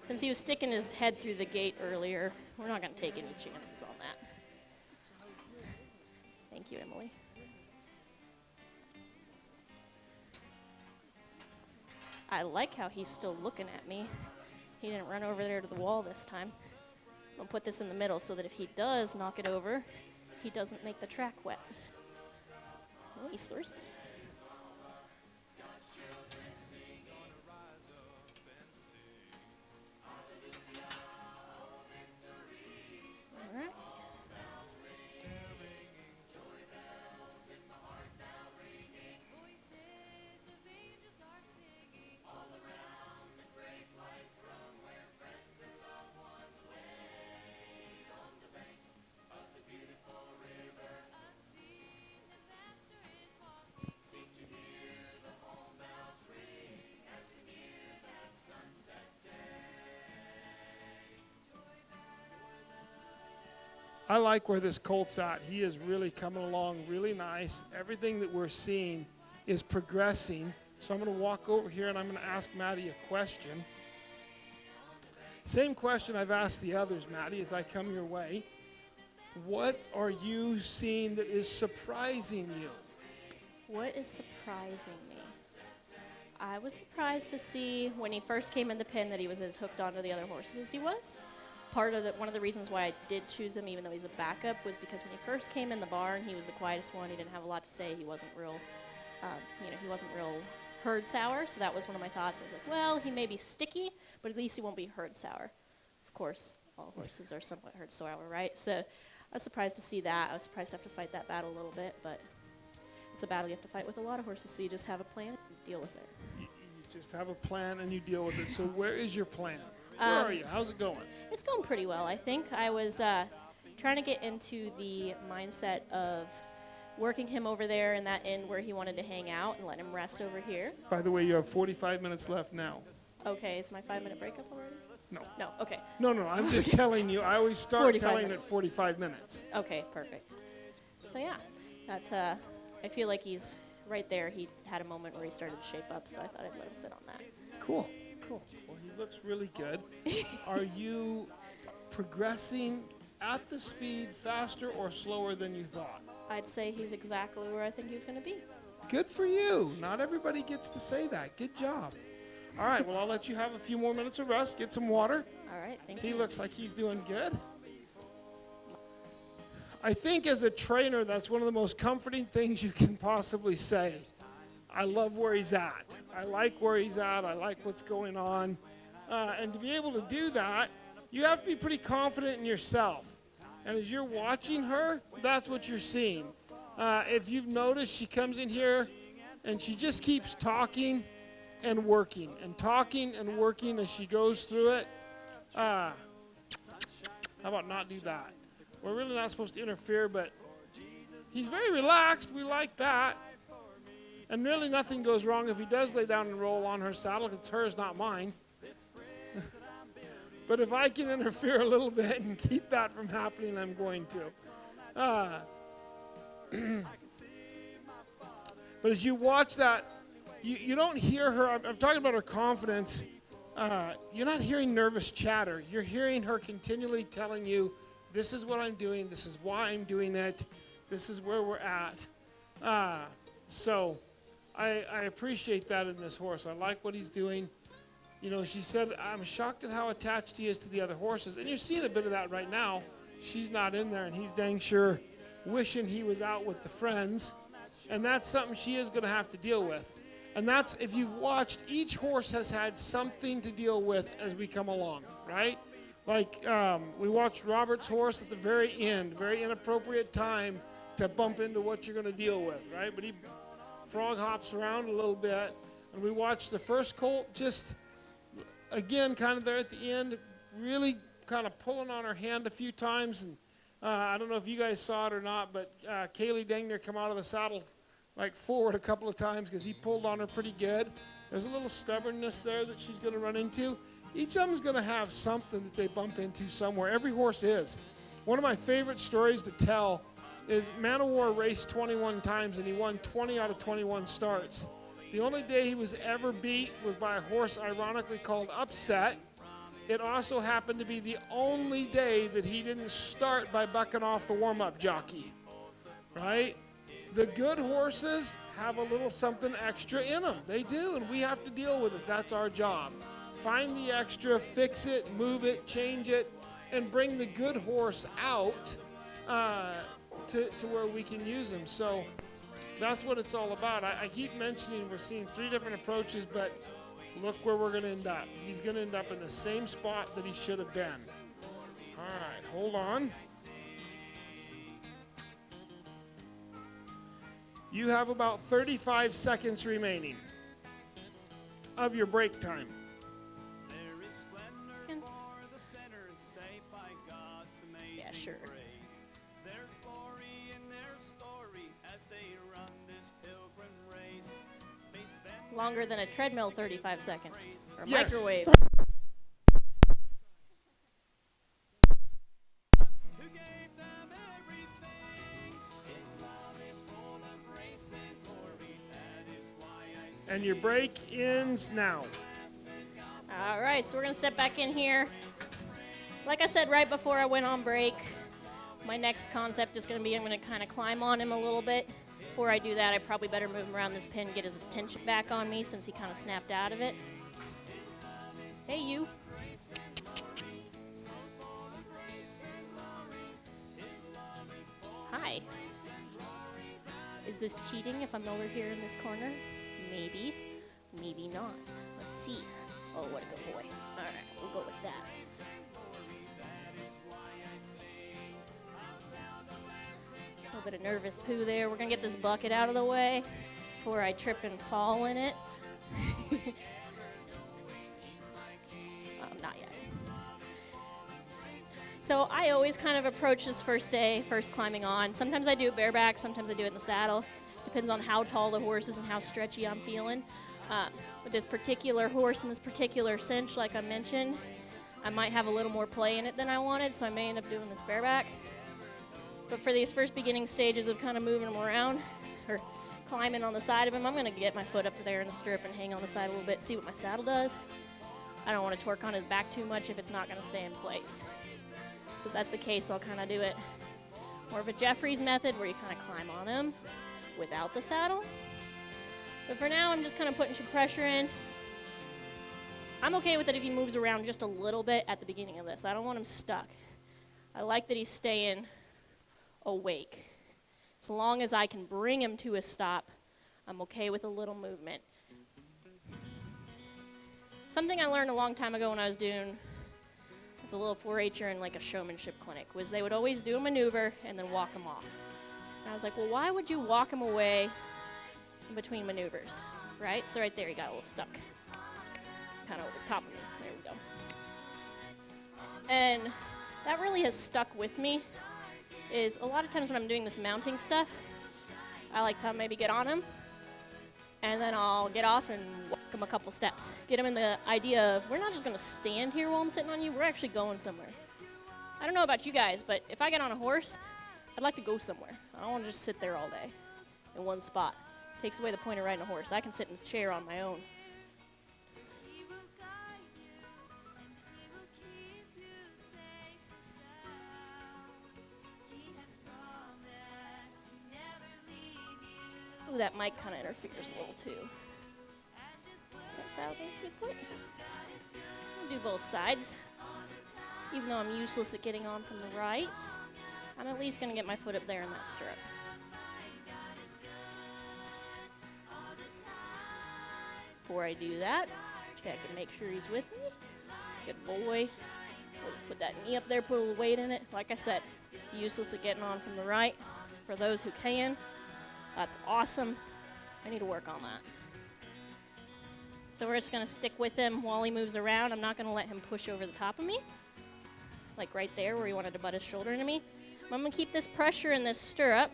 Since he was sticking his head through the gate earlier, we're not going to take any chances on that. Thank you, Emily. I like how he's still looking at me. He didn't run over there to the wall this time. I'm going to put this in the middle so that if he does knock it over, he doesn't make the track wet. Oh, he's thirsty. All right. I like where this colt's at. He is really coming along really nice. Everything that we're seeing is progressing. So I'm going to walk over here and I'm going to ask Maddie a question. Same question I've asked the others, Maddie, as I come your way. What are you seeing that is surprising you? What is surprising me? I was surprised to see when he first came in the pen that he was as hooked onto the other horses as he was. One of the reasons why I did choose him, even though he's a backup, was because when he first came in the barn, he was the quietest one. He didn't have a lot to say. He wasn't real, he wasn't real herd sour. So that was one of my thoughts. I was like, well, he may be sticky, but at least he won't be herd sour. Of course, all horses are somewhat herd sour, right? So I was surprised to see that. I was surprised to have to fight that battle a little bit, but it's a battle you have to fight with a lot of horses, so you just have a plan and deal with it. You just have a plan and you deal with it. So where is your plan? Where are you? How's it going? It's going pretty well, I think. I was trying to get into the mindset of working him over there in that inn where he wanted to hang out and let him rest over here. By the way, you have 45 minutes left now. Okay, is my 5-minute break up already? No. No, okay. No, I'm just telling you. I always start 45 telling minutes. at 45 minutes. Okay, perfect. So yeah, that I feel like he's right there. He had a moment where he started to shape up, so I thought I'd let him sit on that. Cool. Well, he looks really good. Are you progressing at the speed faster or slower than you thought? I'd say he's exactly where I think he's going to be. Good for you. Not everybody gets to say that. Good job. All right, well, I'll let you have a few more minutes of rest. Get some water. All right, thank He you. looks like he's doing good. I think as a trainer, that's one of the most comforting things you can possibly say. I love where he's at. I like where he's at. I like what's going on. And to be able to do that, you have to be pretty confident in yourself. And as you're watching her, that's what you're seeing. If you've noticed, she comes in here and she just keeps talking and working as she goes through it. How about not do that? We're really not supposed to interfere, but he's very relaxed. We like that. And really nothing goes wrong if he does lay down and roll on her saddle. It's hers, not mine. But if I can interfere a little bit and keep that from happening, I'm going to. But as you watch that, you don't hear her. I'm talking about her confidence. You're not hearing nervous chatter. You're hearing her continually telling you, this is what I'm doing. This is why I'm doing it. This is where we're at. So I appreciate that in this horse. I like what he's doing. You know, she said, I'm shocked at how attached he is to the other horses. And you're seeing a bit of that right now. She's not in there, and he's dang sure wishing he was out with the friends. And that's something she is going to have to deal with. And that's, if you've watched, each horse has had something to deal with as we come along, right? Like, we watched Robert's horse at the very end, very inappropriate time to bump into what you're going to deal with, right? But he frog hops around a little bit. And we watched the first colt just, again, kind of there at the end, really kind of pulling on her hand a few times. And I don't know if you guys saw it or not, but Kaylee Dangner come out of the saddle like forward a couple of times because he pulled on her pretty good. There's a little stubbornness there that she's going to run into. Each of them is going to have something that they bump into somewhere. Every horse is. One of my favorite stories to tell is Man of War raced 21 times and he won 20 out of 21 starts. The only day he was ever beat was by a horse ironically called Upset. It also happened to be the only day that he didn't start by bucking off the warm-up jockey, right? The good horses have a little something extra in them. They do, and we have to deal with it. That's our job. Find the extra, fix it, move it, change it, and bring the good horse out to where we can use him. So that's what it's all about. I keep mentioning we're seeing 3 different approaches, but look where we're going to end up. He's going to end up in the same spot that he should have been. All right, hold on. You have about 35 seconds remaining of your break time. Yeah, sure. Longer than a treadmill, 35 seconds. Or a Yes. microwave. And your break ends now. All right, so we're going to step back in here. Like I said right before I went on break, my next concept is going to be I'm going to kind of climb on him a little bit. Before I do that, I probably better move him around this pin, get his attention back on me since he kind of snapped out of it. Hey, you. Hi. Is this cheating if I'm over here in this corner? Maybe. Maybe not. Let's see. Oh, what a good boy. All right, we'll go with that. bit of nervous poo there. We're gonna get this bucket out of the way before I trip and fall in it. Not yet. So I always kind of approach this first day, first climbing on. Sometimes I do it bareback, sometimes I do it in the saddle. Depends on how tall the horse is and how stretchy I'm feeling. With this particular horse and this particular cinch, like I mentioned, I might have a little more play in it than I wanted, so I may end up doing this bareback. But for these first beginning stages of kind of moving him around or climbing on the side of him, I'm going to get my foot up there in the stirrup and hang on the side a little bit, see what my saddle does. I don't want to torque on his back too much if it's not going to stay in place. So if that's the case, I'll kind of do it more of a Jeffries method where you kind of climb on him without the saddle. But for now, I'm just kind of putting some pressure in. I'm okay with it if he moves around just a little bit at the beginning of this. I don't want him stuck. I like that he's staying awake. So long as I can bring him to a stop, I'm okay with a little movement. Something I learned a long time ago when I was doing as a little 4-H'er in like a showmanship clinic was they would always do a maneuver and then walk him off. And I was like, well, why would you walk him away in between maneuvers, right? So right there, he got a little stuck, kind of over top of me. There we go. And that really has stuck with me, is a lot of times when I'm doing this mounting stuff, I like to maybe get on him, and then I'll get off and walk him a couple steps. Get him in the idea of, we're not just gonna stand here while I'm sitting on you, we're actually going somewhere. I don't know about you guys, but if I get on a horse, I'd like to go somewhere. I don't wanna just sit there all day in one spot. Takes away the point of riding a horse. I can sit in a chair on my own. Ooh, that mic kind of interferes a little too. That's how this is. I'll do both sides. Even though I'm useless at getting on from the right, I'm at least going to get my foot up there in that stirrup. Before I do that, check and make sure he's with me. Good boy. We'll just put that knee up there, put a little weight in it. Like I said, useless at getting on from the right. For those who can, that's awesome. I need to work on that. So we're just going to stick with him while he moves around. I'm not going to let him push over the top of me, like right there where he wanted to butt his shoulder into me. I'm going to keep this pressure in this stirrup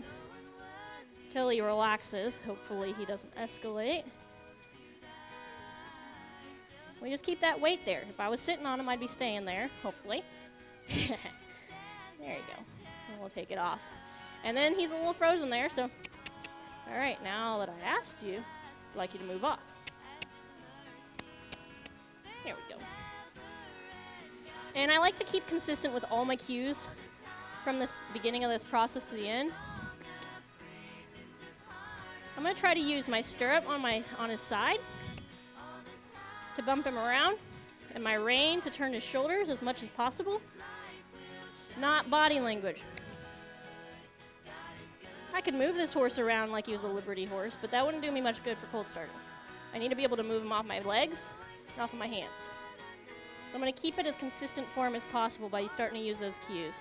until he relaxes. Hopefully he doesn't escalate. We just keep that weight there. If I was sitting on him, I'd be staying there, hopefully. There you go. And we'll take it off. And then he's a little frozen there, so. All right, now that I asked you, I'd like you to move off. There we go. And I like to keep consistent with all my cues from this beginning of this process to the end. I'm going to try to use my stirrup on his side to bump him around, and my rein to turn his shoulders as much as possible. Not body language. I could move this horse around like he was a Liberty horse, but that wouldn't do me much good for colt starting. I need to be able to move him off my legs and off of my hands. So I'm going to keep it as consistent for him as possible by starting to use those cues.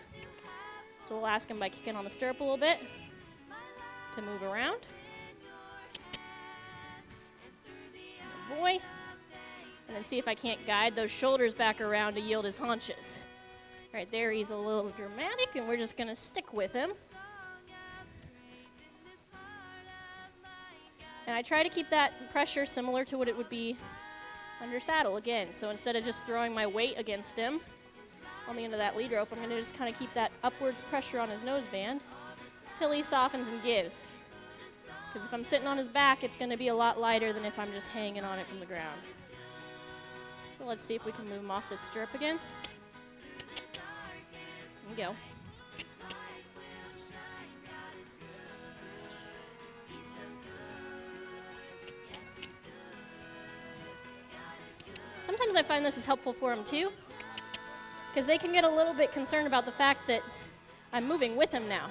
So we'll ask him by kicking on the stirrup a little bit to move around. Good boy. And then see if I can't guide those shoulders back around to yield his haunches. Right there, he's a little dramatic, and we're just going to stick with him. And I try to keep that pressure similar to what it would be under saddle again. So instead of just throwing my weight against him on the end of that lead rope, I'm going to just kind of keep that upwards pressure on his noseband till he softens and gives. Because if I'm sitting on his back, it's going to be a lot lighter than if I'm just hanging on it from the ground. So let's see if we can move him off this stirrup again. There we go. Sometimes I find this is helpful for them too, because they can get a little bit concerned about the fact that I'm moving with him now.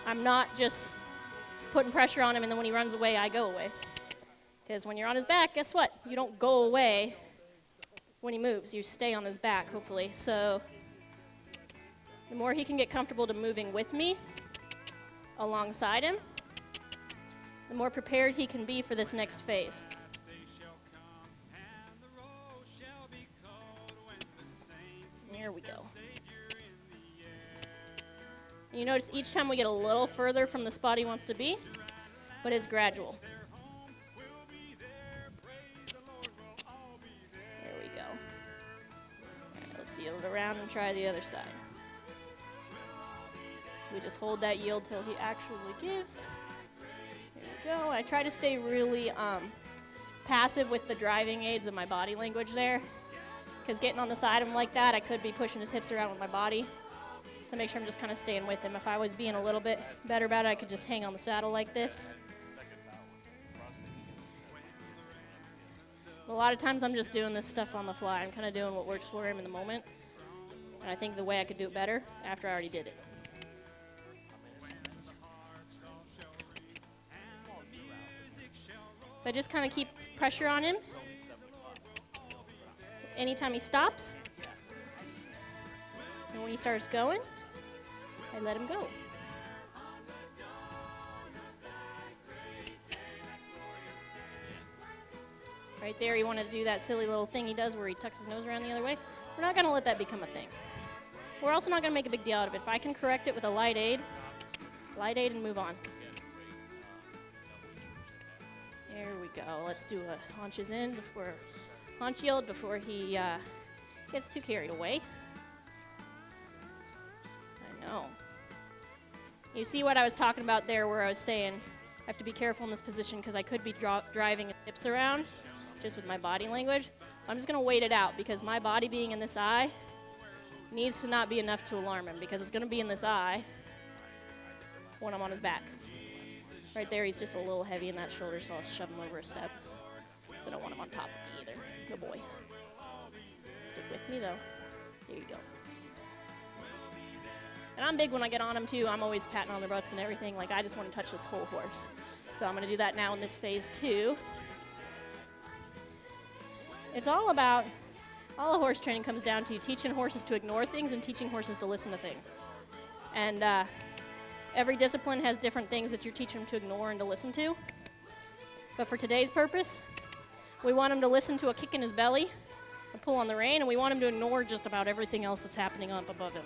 I'm not just putting pressure on him and then when he runs away, I go away. Because when you're on his back, guess what? You don't go away when he moves. You stay on his back, hopefully. So the more he can get comfortable to moving with me, alongside him, the more prepared he can be for this next phase. There we go. And you notice each time we get a little further from the spot he wants to be, but it's gradual. There we go. All right, let's yield around and try the other side. We just hold that yield till he actually gives. There we go. I try to stay really passive with the driving aids of my body language there, because getting on the side of him like that, I could be pushing his hips around with my body. So make sure I'm just kind of staying with him. If I was being a little bit better about it, I could just hang on the saddle like this. A lot of times I'm just doing this stuff on the fly. I'm kind of doing what works for him in the moment. And I think the way I could do it better after I already did it. So I just kind of keep pressure on him. Anytime he stops, and when he starts going, I let him go. Right there, you want to do that silly little thing he does where he tucks his nose around the other way. We're not going to let that become a thing. We're also not going to make a big deal out of it. If I can correct it with a light aid and move on. There we go. Let's do a haunches in before, haunch yield before he gets too carried away. I know. You see what I was talking about there where I was saying I have to be careful in this position because I could be driving his hips around just with my body language. I'm just going to wait it out because my body being in this eye needs to not be enough to alarm him because it's going to be in this eye when I'm on his back. Right there, he's just a little heavy in that shoulder, so I'll shove him over a step. I don't want him on top of me either. Good boy. Stick with me, though. There you go. And I'm big when I get on him, too. I'm always patting on their butts and everything. Like, I just want to touch this whole horse. So I'm going to do that now in this phase, too. It's all the horse training comes down to teaching horses to ignore things and teaching horses to listen to things. And every discipline has different things that you're teaching them to ignore and to listen to. But for today's purpose, we want him to listen to a kick in his belly, a pull on the rein, and we want him to ignore just about everything else that's happening up above him.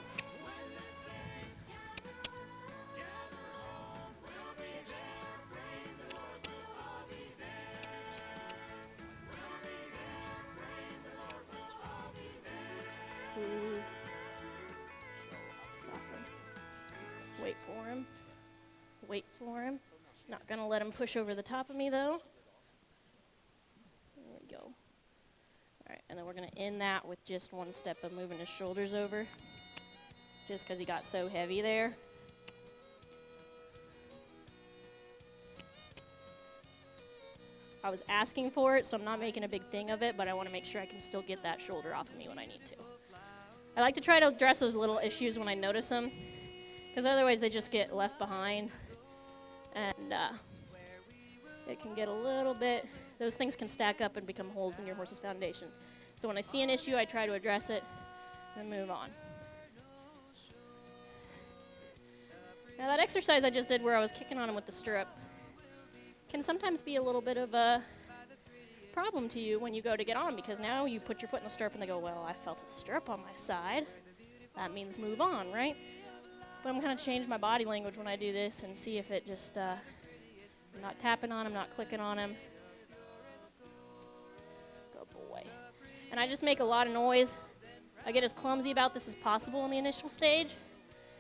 Wait for him. Wait for him. Not going to let him push over the top of me, though. There we go. All right, and then we're going to end that with just one step of moving his shoulders over, just because he got so heavy there. I was asking for it, so I'm not making a big thing of it, but I want to make sure I can still get that shoulder off of me when I need to. I like to try to address those little issues when I notice them, because otherwise they just get left behind, and it can get a little bit, those things can stack up and become holes in your horse's foundation. So when I see an issue, I try to address it and move on. Now that exercise I just did where I was kicking on him with the stirrup can sometimes be a little bit of a problem to you when you go to get on, because now you put your foot in the stirrup and they go, well, I felt a stirrup on my side. That means move on, right? But I'm going to change my body language when I do this and see if it just, I'm not tapping on him, not clicking on him. Good boy. And I just make a lot of noise. I get as clumsy about this as possible in the initial stage,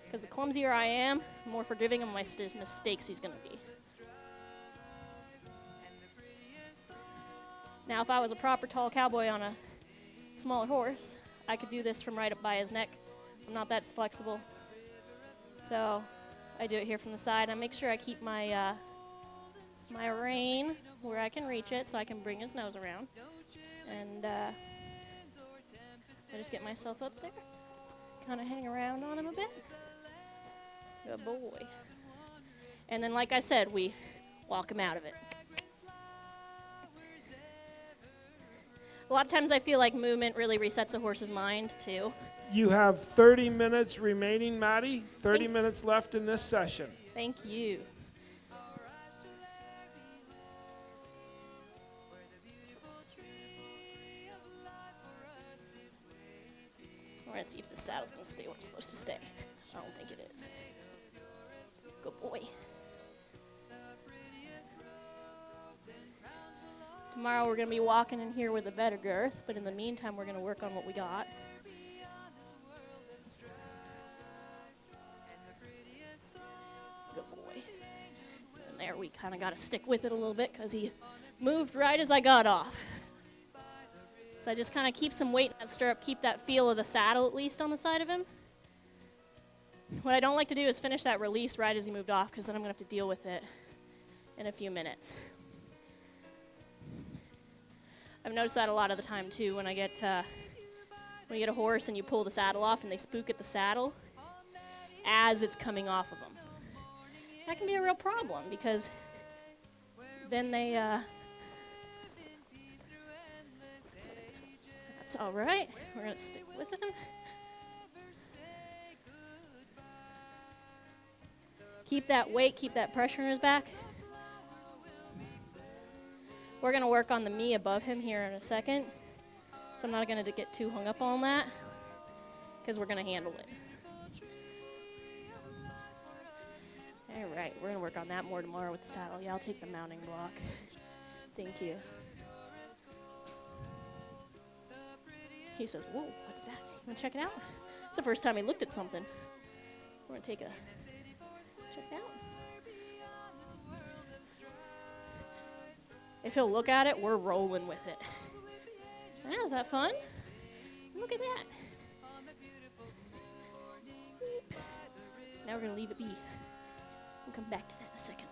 because the clumsier I am, the more forgiving of my mistakes he's going to be. Now, if I was a proper tall cowboy on a smaller horse, I could do this from right up by his neck. I'm not that flexible. So I do it here from the side. I make sure I keep my my rein where I can reach it so I can bring his nose around. And I just get myself up there, kind of hang around on him a bit. Good boy. And then, like I said, we walk him out of it. A lot of times I feel like movement really resets a horse's mind, too. You have 30 minutes remaining, Maddie. 30 minutes left in this session. Thank you. We're going to see if the saddle's going to stay where it's supposed to stay. I don't think it is. Good boy. Tomorrow we're going to be walking in here with a better girth, but in the meantime we're going to work on what we got. Good boy. And there we kind of got to stick with it a little bit because he moved right as I got off. So I just kind of keep some weight in that stirrup, keep that feel of the saddle at least on the side of him. What I don't like to do is finish that release right as he moved off because then I'm going to have to deal with it in a few minutes. I've noticed that a lot of the time too when you get a horse and you pull the saddle off and they spook at the saddle as it's coming off of them. That can be a real problem because then they that's all right. We're going to stick with him. Keep that weight, keep that pressure in his back. We're going to work on the me above him here in a second. So I'm not going to get too hung up on that because we're going to handle it. All right, we're going to work on that more tomorrow with the saddle. Yeah, I'll take the mounting block. Thank you. He says, whoa, what's that? You want to check it out? It's the first time he looked at something. We're going to take a check it out. If he'll look at it, we're rolling with it. Wow, is that fun? Look at that. Now we're going to leave it be. We'll come back to that in a second.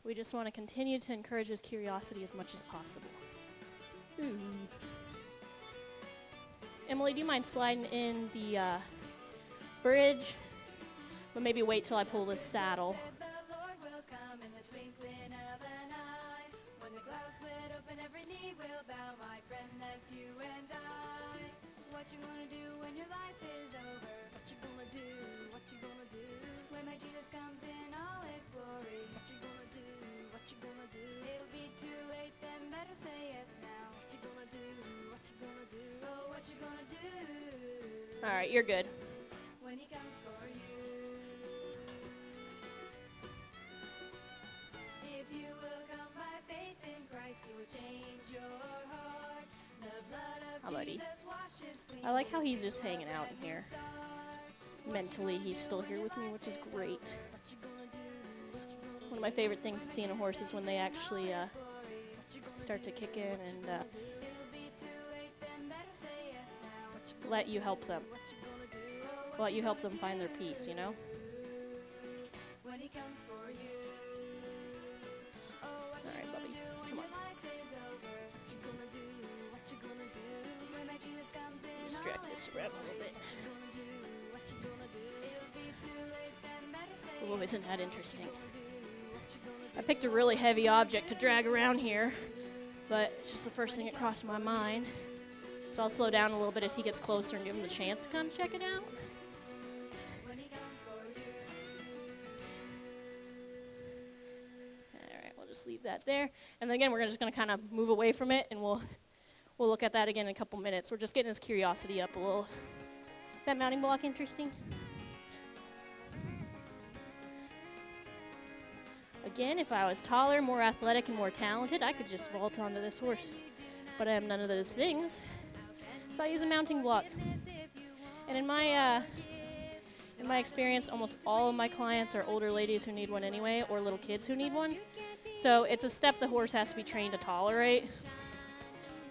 We just want to continue to encourage his curiosity as much as possible. Ooh. Emily, do you mind sliding in the bridge? But maybe wait till I pull this saddle. What you gonna do when your life is over? What you gonna do? What you gonna do? When my Jesus comes in all his glory. What you gonna do? What you gonna do? It'll be too late, then better say yes now. What you gonna do? What you gonna do? Oh, what you gonna do? All right, you're good. When he comes for you. If you will come by faith in Christ, he will change your heart. The blood of Jesus washes clean. I like how he's just hanging out in here. Mentally, he's still here with me, which is great. It's one of my favorite things to see in a horse is when they actually start to kick in and let you help them. Let you help them find their peace, you know? Alright, Bubby. Come on. Just drag this around a little bit. Oh, isn't that interesting? I picked a really heavy object to drag around here, but it's just the first thing that crossed my mind. So I'll slow down a little bit as he gets closer and give him the chance to come check it out. Alright, we'll just leave that there. And then again, we're just going to kind of move away from it, and we'll look at that again in a couple minutes. We're just getting his curiosity up a little. Is that mounting block interesting? Again, if I was taller, more athletic, and more talented, I could just vault onto this horse. But I am none of those things, so I use a mounting block. And in my experience, almost all of my clients are older ladies who need one anyway, or little kids who need one. So it's a step the horse has to be trained to tolerate.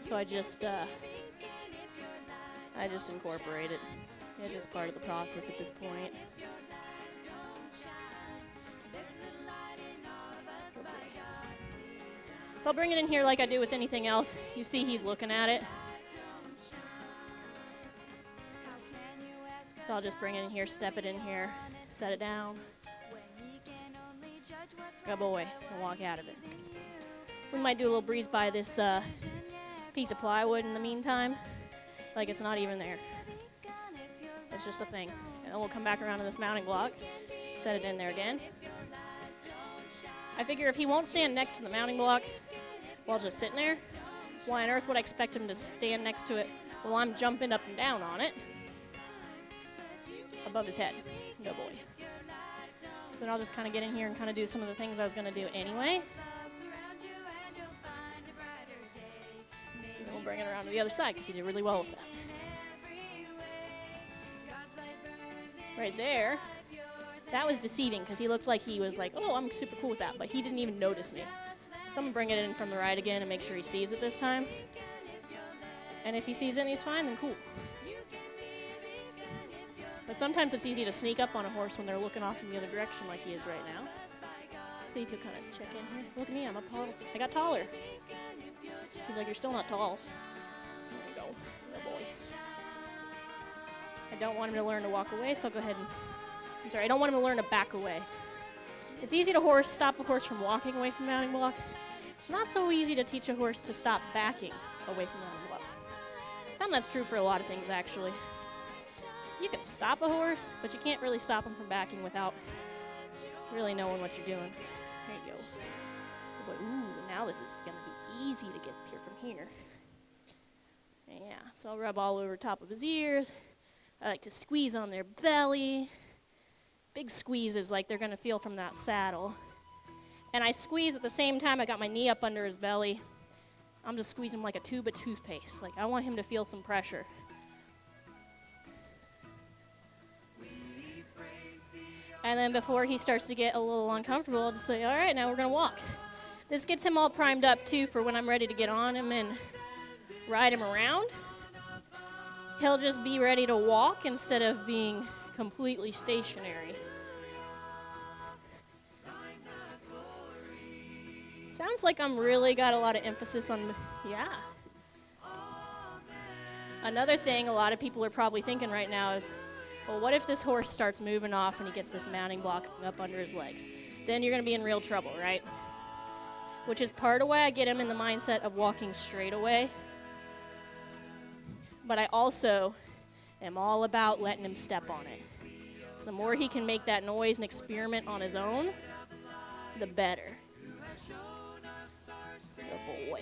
So I just incorporate it. It's just part of the process at this point. So I'll bring it in here like I do with anything else. You see he's looking at it. So I'll just bring it in here, step it in here, set it down. Good boy, and walk out of it. We might do a little breeze by this piece of plywood in the meantime, like it's not even there. It's just a thing. And then we'll come back around to this mounting block, set it in there again. I figure if he won't stand next to the mounting block while just sitting there, why on earth would I expect him to stand next to it while I'm jumping up and down on it above his head? No boy. So then I'll just kind of get in here and kind of do some of the things I was going to do anyway. And we'll bring it around to the other side because he did really well with that. Right there, that was deceiving because he looked like he was like, oh, I'm super cool with that, but he didn't even notice me. So I'm going to bring it in from the right again and make sure he sees it this time. And if he sees it and he's fine, then cool. But sometimes it's easy to sneak up on a horse when they're looking off in the other direction like he is right now. See if he'll kind of check in here. Look at me, I'm up tall. I got taller. He's like, you're still not tall. There we go. Oh boy. I don't want him to learn to walk away, so I'll go ahead and... I don't want him to learn to back away. It's easy to stop a horse from walking away from the mounting block. It's not so easy to teach a horse to stop backing away from the mounting block. I found that's true for a lot of things, actually. You can stop a horse, but you can't really stop him from backing without really knowing what you're doing. There you go. But, ooh, now this is going to be easy to get here from here. Yeah, so I'll rub all over top of his ears. I like to squeeze on their belly. Big squeezes like they're going to feel from that saddle. And I squeeze at the same time. I got my knee up under his belly. I'm just squeezing like a tube of toothpaste. Like, I want him to feel some pressure. And then before he starts to get a little uncomfortable, I'll just say, all right, now we're going to walk. This gets him all primed up, too, for when I'm ready to get on him and ride him around. He'll just be ready to walk instead of being completely stationary. Sounds like I'm really got a lot of emphasis on, yeah. Another thing a lot of people are probably thinking right now is, well, what if this horse starts moving off and he gets this mounting block up under his legs? Then you're going to be in real trouble, right? Which is part of why I get him in the mindset of walking straight away. But I also am all about letting him step on it. So the more he can make that noise and experiment on his own, the better. Good boy.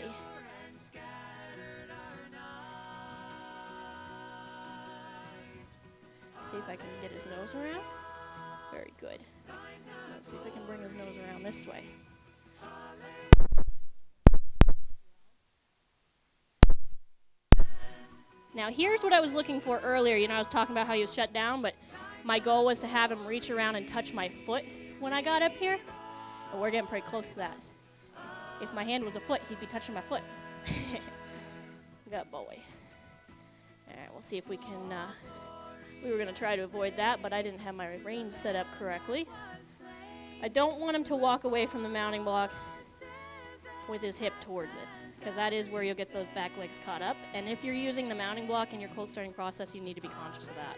See if I can get his nose around. Very good. Let's see if I can bring his nose around this way. Now here's what I was looking for earlier. You know, I was talking about how he was shut down, but my goal was to have him reach around and touch my foot when I got up here. And we're getting pretty close to that. If my hand was a foot, he'd be touching my foot. Good boy. All right, we'll see if we can... we were going to try to avoid that, but I didn't have my reins set up correctly. I don't want him to walk away from the mounting block with his hip towards it, because that is where you'll get those back legs caught up. And if you're using the mounting block in your colt starting process, you need to be conscious of that.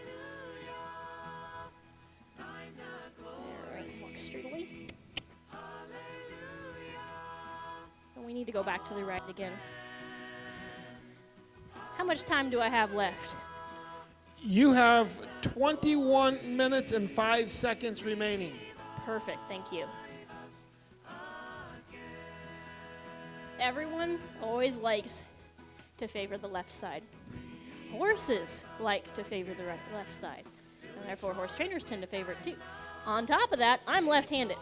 All right, walk straight away. And we need to go back to the right again. How much time do I have left? You have 21 minutes and 5 seconds remaining. Perfect, thank you. Everyone always likes to favor the left side. Horses like to favor the left side, and therefore horse trainers tend to favor it too. On top of that, I'm left-handed,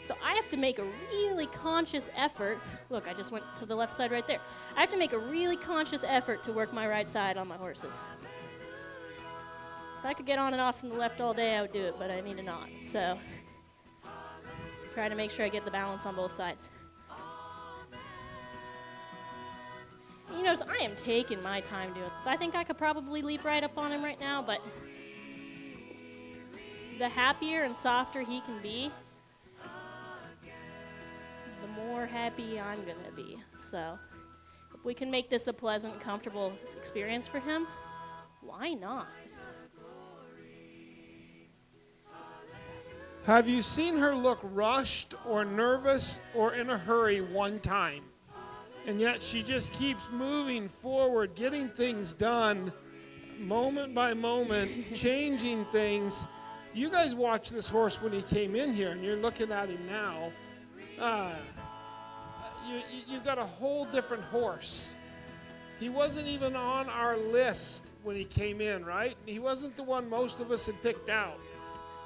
so I have to make a really conscious effort. Look, I just went to the left side right there. I have to make a really conscious effort to work my right side on my horses. If I could get on and off from the left all day, I would do it, but I need to not. So try to make sure I get the balance on both sides. You notice I am taking my time doing this. I think I could probably leap right up on him right now, but the happier and softer he can be, the more happy I'm going to be. So if we can make this a pleasant, comfortable experience for him, why not? Have you seen her look rushed or nervous or in a hurry one time? And yet she just keeps moving forward, getting things done. moment by moment, changing things. You guys watched this horse when he came in here, and you're looking at him now. You've got a whole different horse. He wasn't even on our list when he came in, right? He wasn't the one most of us had picked out.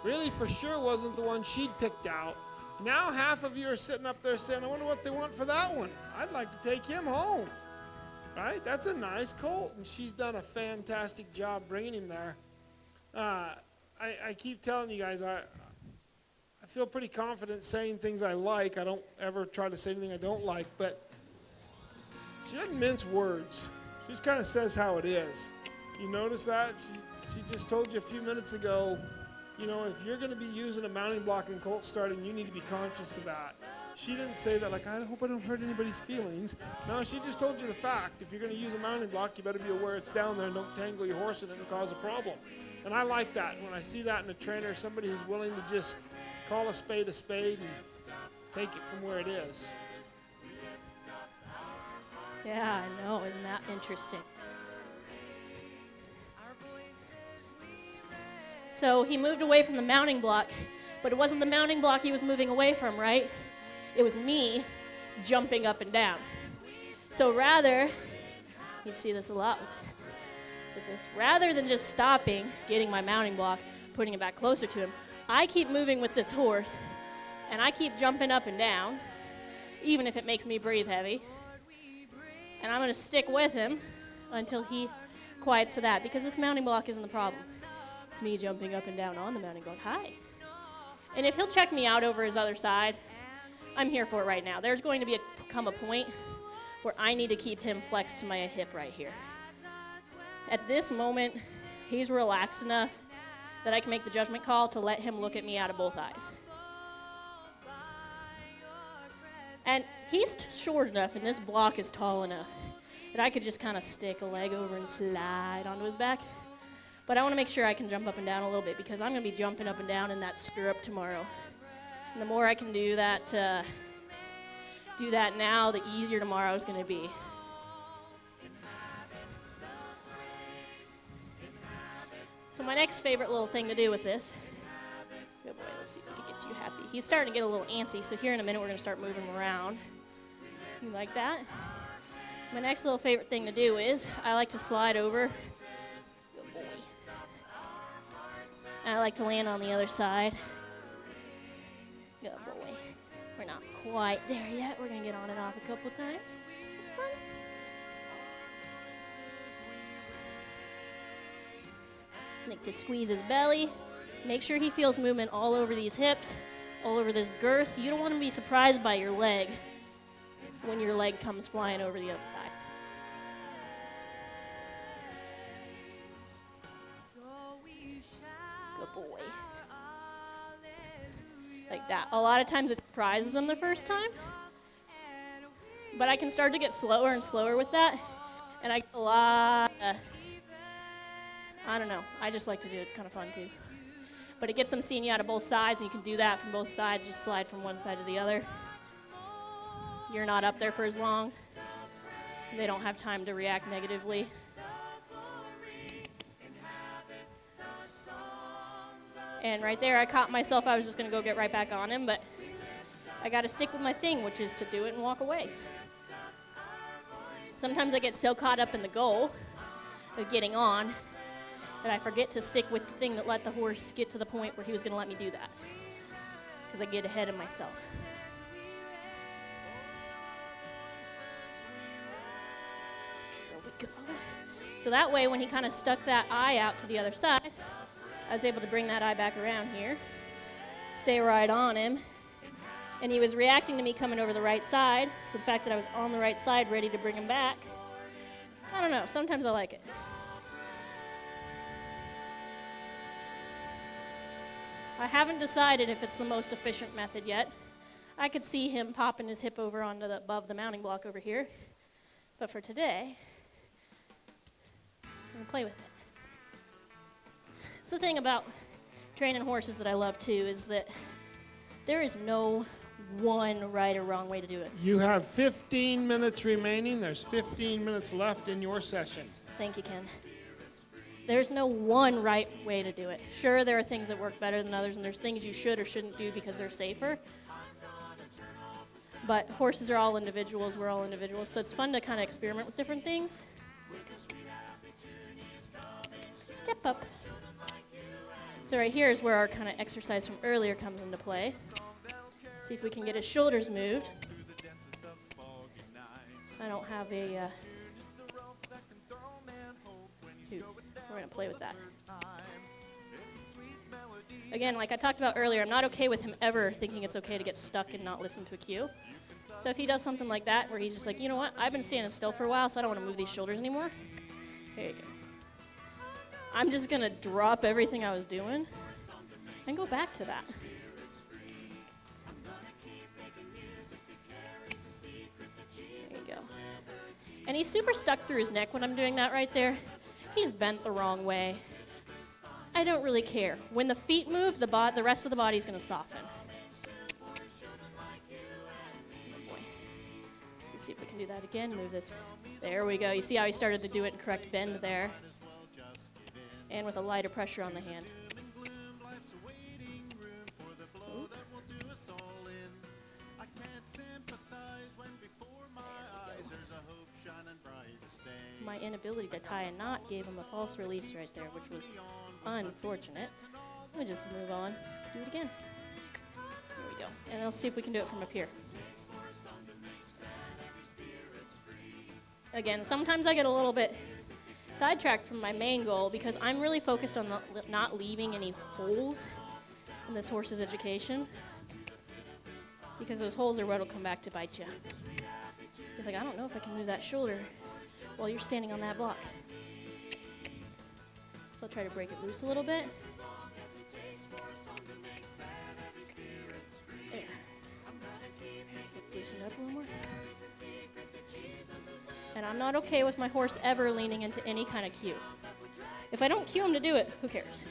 Really, for sure, wasn't the one she'd picked out. Now half of you are sitting up there saying, I wonder what they want for that one. I'd like to take him home. Right? That's a nice colt, and she's done a fantastic job bringing him there. I keep telling you guys, I feel pretty confident saying things I like. I don't ever try to say anything I don't like, but she doesn't mince words. She just kind of says how it is. You notice that? She just told you a few minutes ago, you know, if you're going to be using a mounting block in colt starting, you need to be conscious of that. She didn't say that like, I hope I don't hurt anybody's feelings. No, she just told you the fact. If you're going to use a mounting block, you better be aware it's down there and don't tangle your horse in it and cause a problem. And I like that. When I see that in a trainer, somebody who's willing to just call a spade and take it from where it is. Yeah, I know. Isn't that interesting? So he moved away from the mounting block, but it wasn't the mounting block he was moving away from, right? It was me jumping up and down. So rather, you see this a lot with this, rather than just stopping, getting my mounting block, putting it back closer to him, I keep moving with this horse, and I keep jumping up and down, even if it makes me breathe heavy. And I'm going to stick with him until he quiets to that, because this mounting block isn't the problem. It's me jumping up and down on the mounting block. Hi. And if he'll check me out over his other side, I'm here for it right now. There's going to come a point where I need to keep him flexed to my hip right here. At this moment, he's relaxed enough that I can make the judgment call to let him look at me out of both eyes. And he's short enough, and this block is tall enough that I could just kind of stick a leg over and slide onto his back. But I want to make sure I can jump up and down a little bit, because I'm going to be jumping up and down in that stirrup tomorrow. And the more I can do that now, the easier tomorrow is going to be. So my next favorite little thing to do with this, good boy, let's see if we can get you happy. He's starting to get a little antsy, so here in a minute we're going to start moving him around. You like that? My next little favorite thing to do is I like to slide over. Good boy. And I like to land on the other side. Good boy. We're not quite there yet. We're going to get on and off a couple times. Is this fun? I like to squeeze his belly. Make sure he feels movement all over these hips, all over this girth. You don't want to be surprised by your leg when your leg comes flying over the other side. Good boy. Like that. A lot of times it surprises him the first time, but I can start to get slower and slower with that, and I get a lot of, I don't know, I just like to do it. It's kind of fun too. But it gets them seeing you out of both sides, and you can do that from both sides. Just slide from one side to the other. You're not up there for as long. They don't have time to react negatively. And right there, I caught myself. I was just going to go get right back on him, but I got to stick with my thing, which is to do it and walk away. Sometimes I get so caught up in the goal of getting on that I forget to stick with the thing that let the horse get to the point where he was going to let me do that, because I get ahead of myself. There we go. So that way, when he kind of stuck that eye out to the other side, I was able to bring that eye back around here, stay right on him, and he was reacting to me coming over the right side, so the fact that I was on the right side ready to bring him back, I don't know, sometimes I like it. I haven't decided if it's the most efficient method yet. I could see him popping his hip over onto the above the mounting block over here, but for today, I'm going to play with it. It's the thing about training horses that I love too, is that there is no one right or wrong way to do it. You have 15 minutes remaining. There's 15 minutes left in your session. Thank you, Ken. There's no one right way to do it. Sure, there are things that work better than others, and there's things you should or shouldn't do because they're safer. But horses are all individuals, we're all individuals, so it's fun to kind of experiment with different things. Step up. So right here is where our kind of exercise from earlier comes into play. See if we can get his shoulders moved. I don't have a dude, we're going to play with that. Again, like I talked about earlier, I'm not okay with him ever thinking it's okay to get stuck and not listen to a cue. So if he does something like that, where he's just like, you know what, I've been standing still for a while, so I don't want to move these shoulders anymore. Here you go. I'm just going to drop everything I was doing and go back to that. There you go. And he's super stuck through his neck when I'm doing that right there. He's bent the wrong way. I don't really care. When the feet move, the rest of the body's going to soften. Oh boy. Let's see if we can do that again. Move this. There we go. You see how he started to do it in correct bend there? And with a lighter pressure on the hand. My inability to tie a knot gave him a false release right there, which was unfortunate. Let me just move on. Do it again. Here we go. And let's see if we can do it from up here. Again, sometimes I get a little bit sidetracked from my main goal because I'm really focused on not leaving any holes in this horse's education, because those holes are what will come back to bite you. He's like, I don't know if I can move that shoulder while you're standing on that block. So I'll try to break it loose a little bit. There. Let's loosen it up a little more. And I'm not okay with my horse ever leaning into any kind of cue. If I don't cue him to do it, who cares?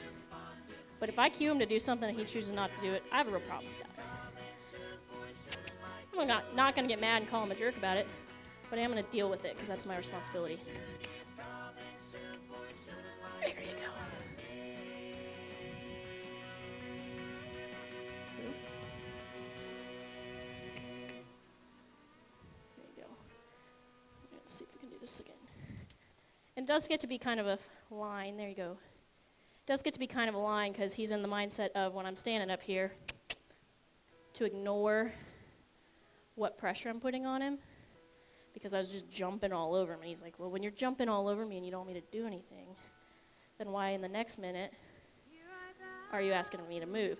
But if I cue him to do something and he chooses not to do it, I have a real problem with that. I'm not going to get mad and call him a jerk about it, but I am going to deal with it because that's my responsibility. There you go. There you go. Let's see if we can do this again. And it does get to be kind of a line. There you go. It does get to be kind of a line because he's in the mindset of, when I'm standing up here, to ignore what pressure I'm putting on him, because I was just jumping all over him. And he's like, well, when you're jumping all over me and you don't want me to do anything, then why in the next minute are you asking me to move?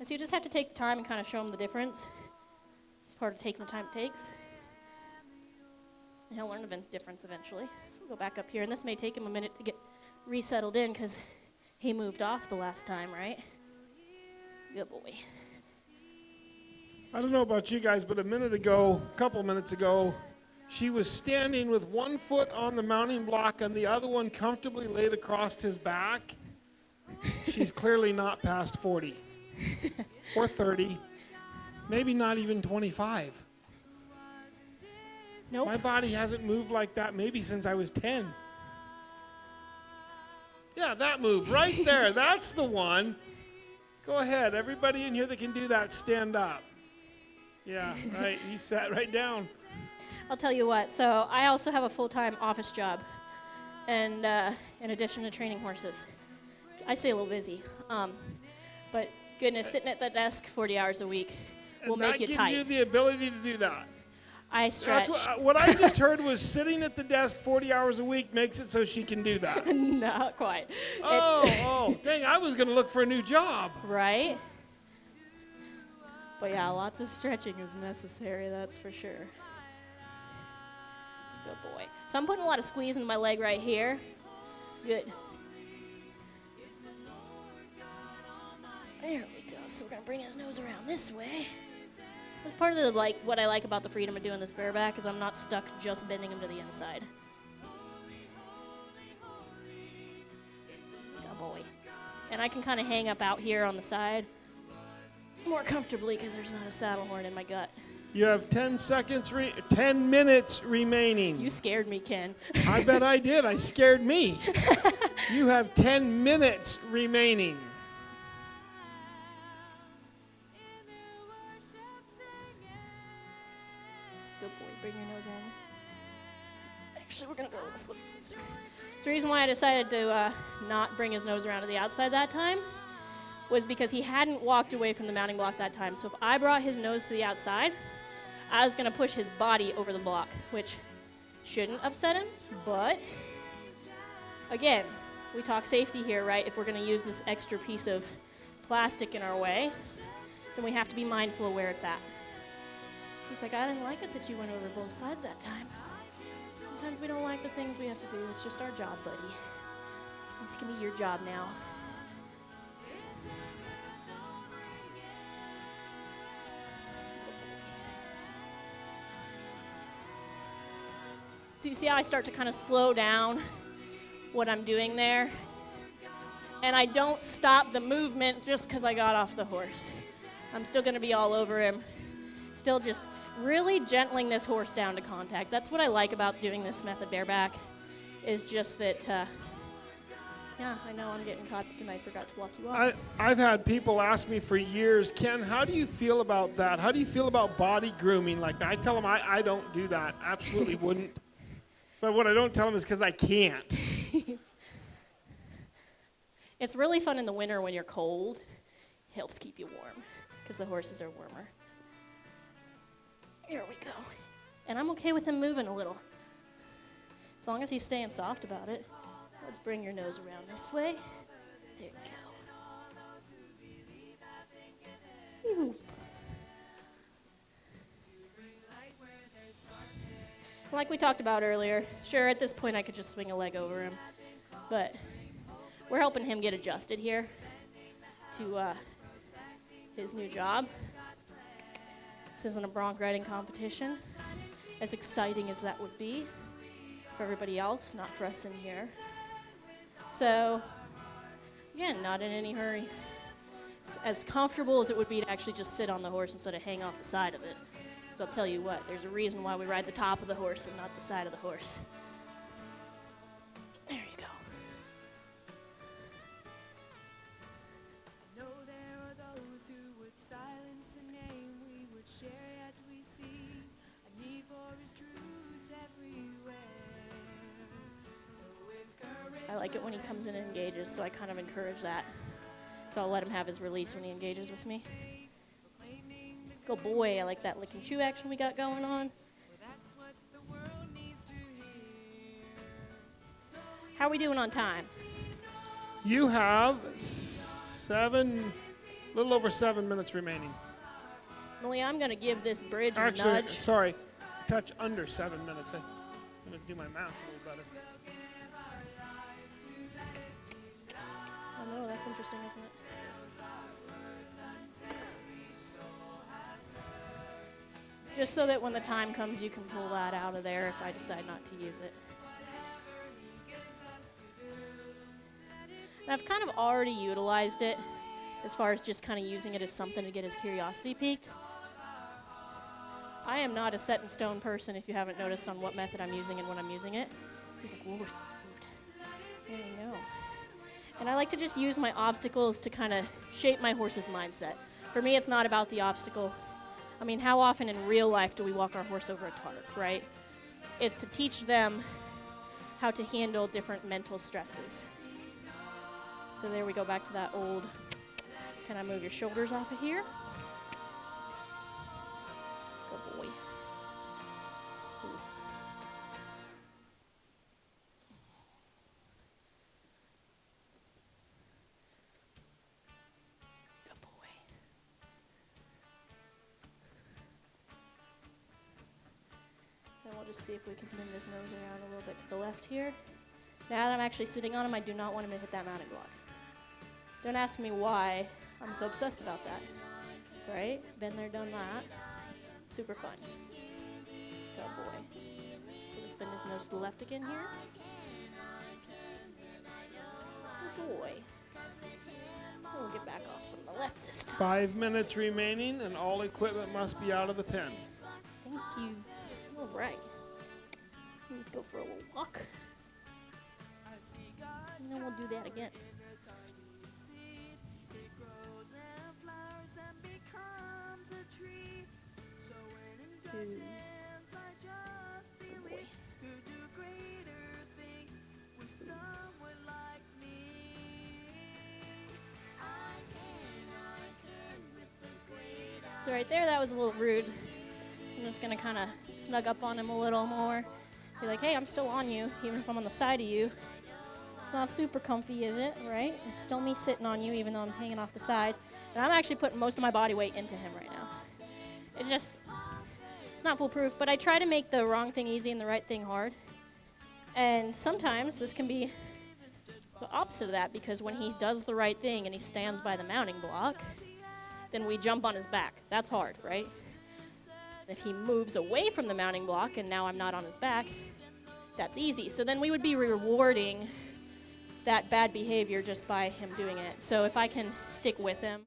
And so you just have to take the time and kind of show him the difference. It's part of taking the time it takes. And he'll learn the difference eventually. So we'll go back up here, and this may take him a minute to get resettled in because he moved off the last time, right? Good boy. I don't know about you guys, but a couple minutes ago, she was standing with one foot on the mounting block and the other one comfortably laid across his back. She's clearly not past 40 or 30, maybe not even 25. Nope. My body hasn't moved like that maybe since I was 10. Yeah, that move right there, that's the one. Go ahead, everybody in here that can do that, stand up. Yeah, right, you sat right down. I'll tell you what, so I also have a full-time office job, and in addition to training horses. I stay a little busy, but goodness, sitting at the desk 40 hours a week will make you tight. That gives you the ability to do that. I stretch. That's what I just heard was sitting at the desk 40 hours a week makes it so she can do that. Not quite. Dang, I was going to look for a new job. Right? But yeah, lots of stretching is necessary, that's for sure. Good boy. So I'm putting a lot of squeeze in my leg right here. Good. There we go. So we're going to bring his nose around this way. That's part of the what I like about the freedom of doing this bareback is I'm not stuck just bending him to the inside. Good boy. And I can kind of hang up out here on the side more comfortably because there's not a saddle horn in my gut. You have 10 minutes remaining. You scared me, Ken. I bet I did. I scared me. You have 10 minutes remaining. Good boy. Bring your nose around this. Actually, we're going to go with a flip. So the reason why I decided to not bring his nose around to the outside that time was because he hadn't walked away from the mounting block that time. So if I brought his nose to the outside, I was going to push his body over the block, which shouldn't upset him. But again, we talk safety here, right? If we're going to use this extra piece of plastic in our way, then we have to be mindful of where it's at. He's like, I didn't like it that you went over both sides that time. Sometimes we don't like the things we have to do. It's just our job, buddy. This can be your job now. So you see how I start to kind of slow down what I'm doing there? And I don't stop the movement just because I got off the horse. I'm still going to be all over him. Still just really gentling this horse down to contact. That's what I like about doing this method bareback, is just that, yeah, I know I'm getting caught and I forgot to walk you off. I've had people ask me for years, Ken, how do you feel about that? How do you feel about body grooming like that? I tell them I don't do that. Absolutely wouldn't. But what I don't tell them is because I can't. It's really fun in the winter when you're cold. It helps keep you warm because the horses are warmer. Here we go. And I'm okay with him moving a little. As long as he's staying soft about it. Let's bring your nose around this way. There you go. Oop. Like we talked about earlier, sure, at this point I could just swing a leg over him. But we're helping him get adjusted here to his new job. This isn't a bronc riding competition, as exciting as that would be for everybody else, not for us in here. So, again, not in any hurry. It's as comfortable as it would be to actually just sit on the horse instead of hang off the side of it. So I'll tell you what, there's a reason why we ride the top of the horse and not the side of the horse. There you go. I like it when he comes in and engages, so I kind of encourage that. So I'll let him have his release when he engages with me. Good boy, I like that lick and chew action we got going on. How are we doing on time? You have a little over 7 minutes remaining. Emily, I'm going to give this bridge a Actually, nudge. sorry, a touch under 7 minutes. I'm going to do my math a little better. Oh no, that's interesting, isn't it? Just so that when the time comes, you can pull that out of there if I decide not to use it. And I've kind of already utilized it as far as just kind of using it as something to get his curiosity piqued. I am not a set in stone person, if you haven't noticed on what method I'm using and when I'm using it. He's like, whoa, there you go. And I like to just use my obstacles to kind of shape my horse's mindset. For me, it's not about the obstacle. I mean, how often in real life do we walk our horse over a tarp, right? It's to teach them how to handle different mental stresses. So there we go back to that old, can I move your shoulders off of here? Good boy. Ooh. Good boy. Then we'll just see if we can bend his nose around a little bit to the left here. Now that I'm actually sitting on him, I do not want him to hit that mounting block. Don't ask me why I'm so obsessed about that. Right? Been there, done that. Super fun. Good boy. So just bend his nose to the left again here. Good boy. We'll get back off from the left this time. 5 minutes remaining, and all equipment must be out of the pen. right. Let's go for a little walk. And then we'll do that again. Two. Oh boy. So right there, that was a little rude. So I'm just gonna kind of snug up on him a little more. Be like, hey, I'm still on you, even if I'm on the side of you. It's not super comfy, is it? Right? It's still me sitting on you, even though I'm hanging off the side. And I'm actually putting most of my body weight into him right now. It's not foolproof, but I try to make the wrong thing easy and the right thing hard. And sometimes this can be the opposite of that, because when he does the right thing and he stands by the mounting block, then we jump on his back. That's hard, right? If he moves away from the mounting block and now I'm not on his back, that's easy. So then we would be rewarding that bad behavior just by him doing it. So if I can stick with him,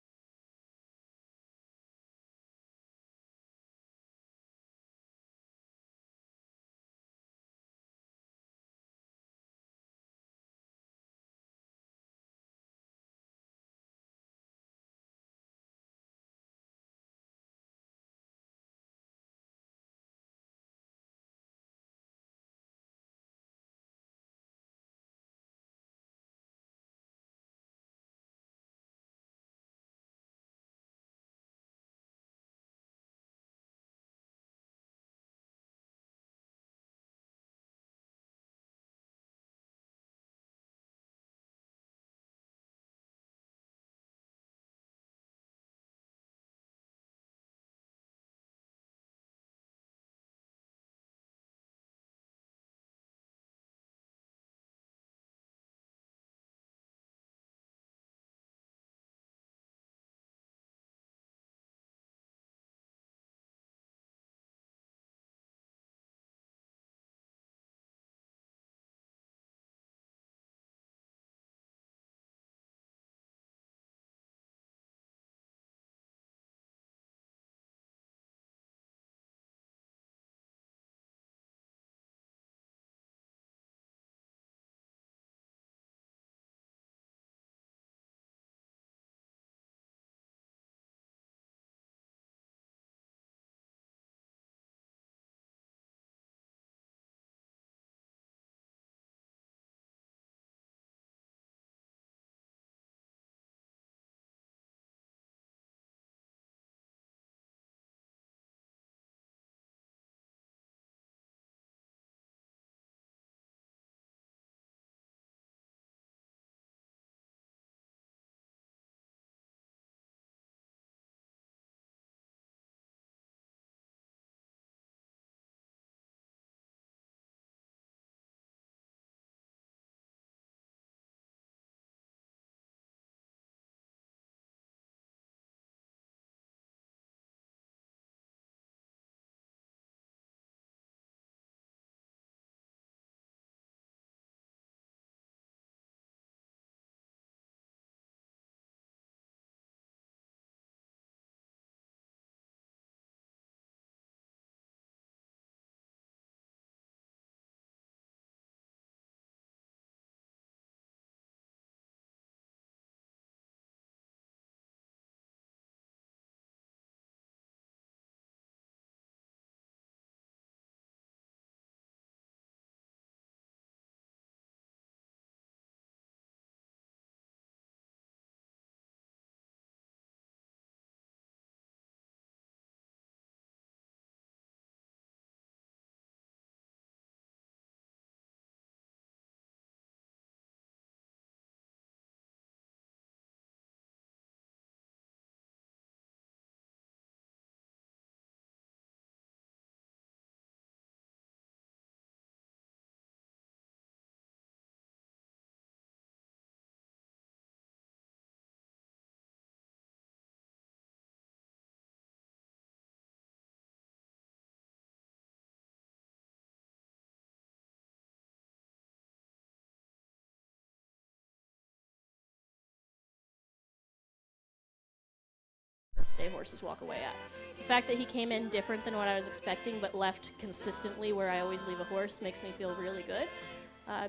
day horses walk away at. So the fact that he came in different than what I was expecting, but left consistently where I always leave a horse makes me feel really good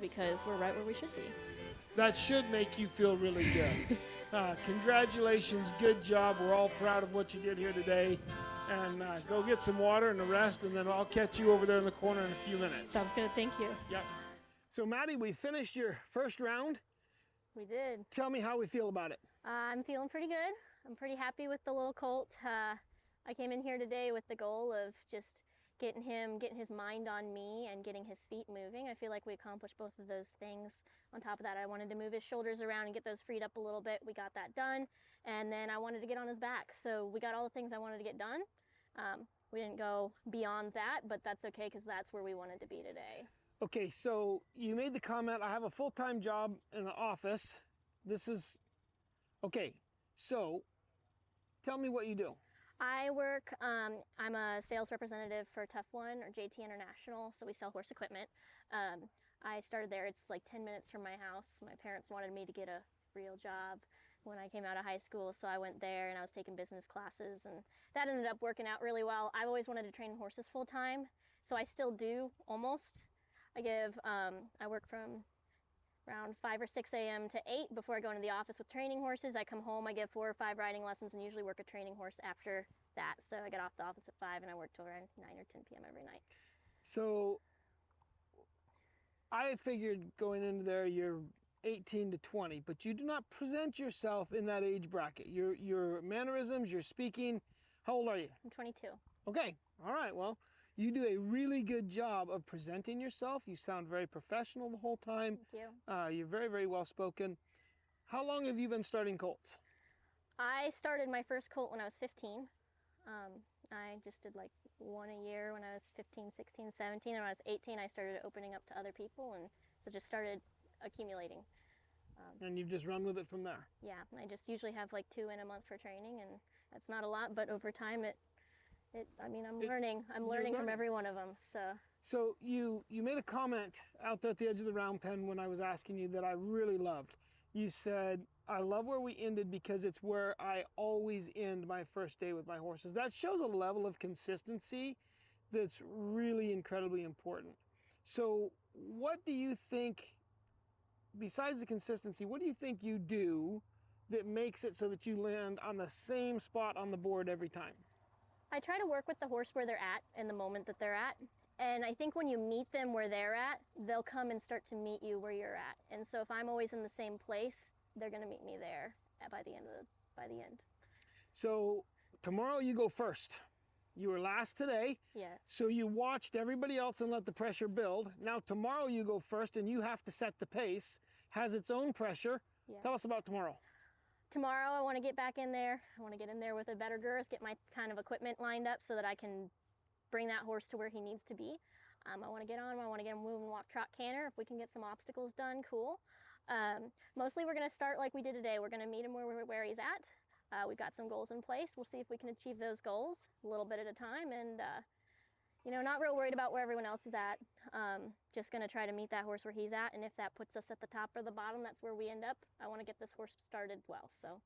because we're right where we should be. That should make you feel really good. Congratulations, good job. We're all proud of what you did here today. And go get some water and a rest, and then I'll catch you over there in the corner in a few minutes. Sounds good, thank you. Yep. So Maddie, we finished your first round. We did. Tell me how we feel about it. I'm feeling pretty good. I'm pretty happy with the little colt. I came in here today with the goal of just getting his mind on me and getting his feet moving. I feel like we accomplished both of those things. On top of that, I wanted to move his shoulders around and get those freed up a little bit. We got that done. And then I wanted to get on his back. So we got all the things I wanted to get done. We didn't go beyond that, but that's okay because that's where we wanted to be today. Okay, so you made the comment, I have a full-time job in the office. Okay, so tell me what you do. I work, I'm a sales representative for Tough One or JT International, so we sell horse equipment. I started there, it's like 10 minutes from my house. My parents wanted me to get a real job when I came out of high school, so I went there and I was taking business classes, and that ended up working out really well. I've always wanted to train horses full time, so I still do, almost. I work from around 5 or 6 a.m. to 8 before I go into the office with training horses. I come home, I give 4 or 5 riding lessons, and usually work a training horse after that. So I get off the office at 5 and I work till around 9 or 10 p.m. every night. So I figured going into there you're 18 to 20, but you do not present yourself in that age bracket. Your mannerisms, your speaking, how old are you? I'm 22. Okay, all right, well, you do a really good job of presenting yourself. You sound very professional the whole time. Thank you. You're very, very well spoken. How long have you been starting colts? I started my first colt when I was 15. I just did like one a year when I was 15, 16, 17. And when I was 18, I started opening up to other people, and so just started accumulating. And you've just run with it from there? Yeah, I just usually have like 2 in a month for training, and that's not a lot, but over time I'm learning from every one of them, so. So you made a comment out there at the edge of the round pen when I was asking you that I really loved. You said, I love where we ended because it's where I always end my first day with my horses. That shows a level of consistency that's really incredibly important. So what do you think, besides the consistency, what do you think you do that makes it so that you land on the same spot on the board every time? I try to work with the horse where they're at in the moment that they're at. And I think when you meet them where they're at, they'll come and start to meet you where you're at. And so if I'm always in the same place, they're going to meet me there by the end. So tomorrow you go first. You were last today. Yes. So you watched everybody else and let the pressure build. Now tomorrow you go first and you have to set the pace. Has its own pressure. Yes. Tell us about tomorrow. Tomorrow I want to get back in there. I want to get in there with a better girth, get my kind of equipment lined up so that I can bring that horse to where he needs to be. I want to get on him. I want to get him moving, walk, trot, canter. If we can get some obstacles done, cool. Mostly we're going to start like we did today. We're going to meet him where he's at. We've got some goals in place. We'll see if we can achieve those goals a little bit at a time, and not real worried about where everyone else is at. Just going to try to meet that horse where he's at, and if that puts us at the top or the bottom, that's where we end up. I want to get this horse started well. So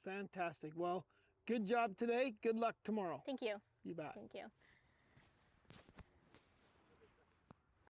fantastic. Well, good job today. Good luck tomorrow. Thank you. You bet. Thank you.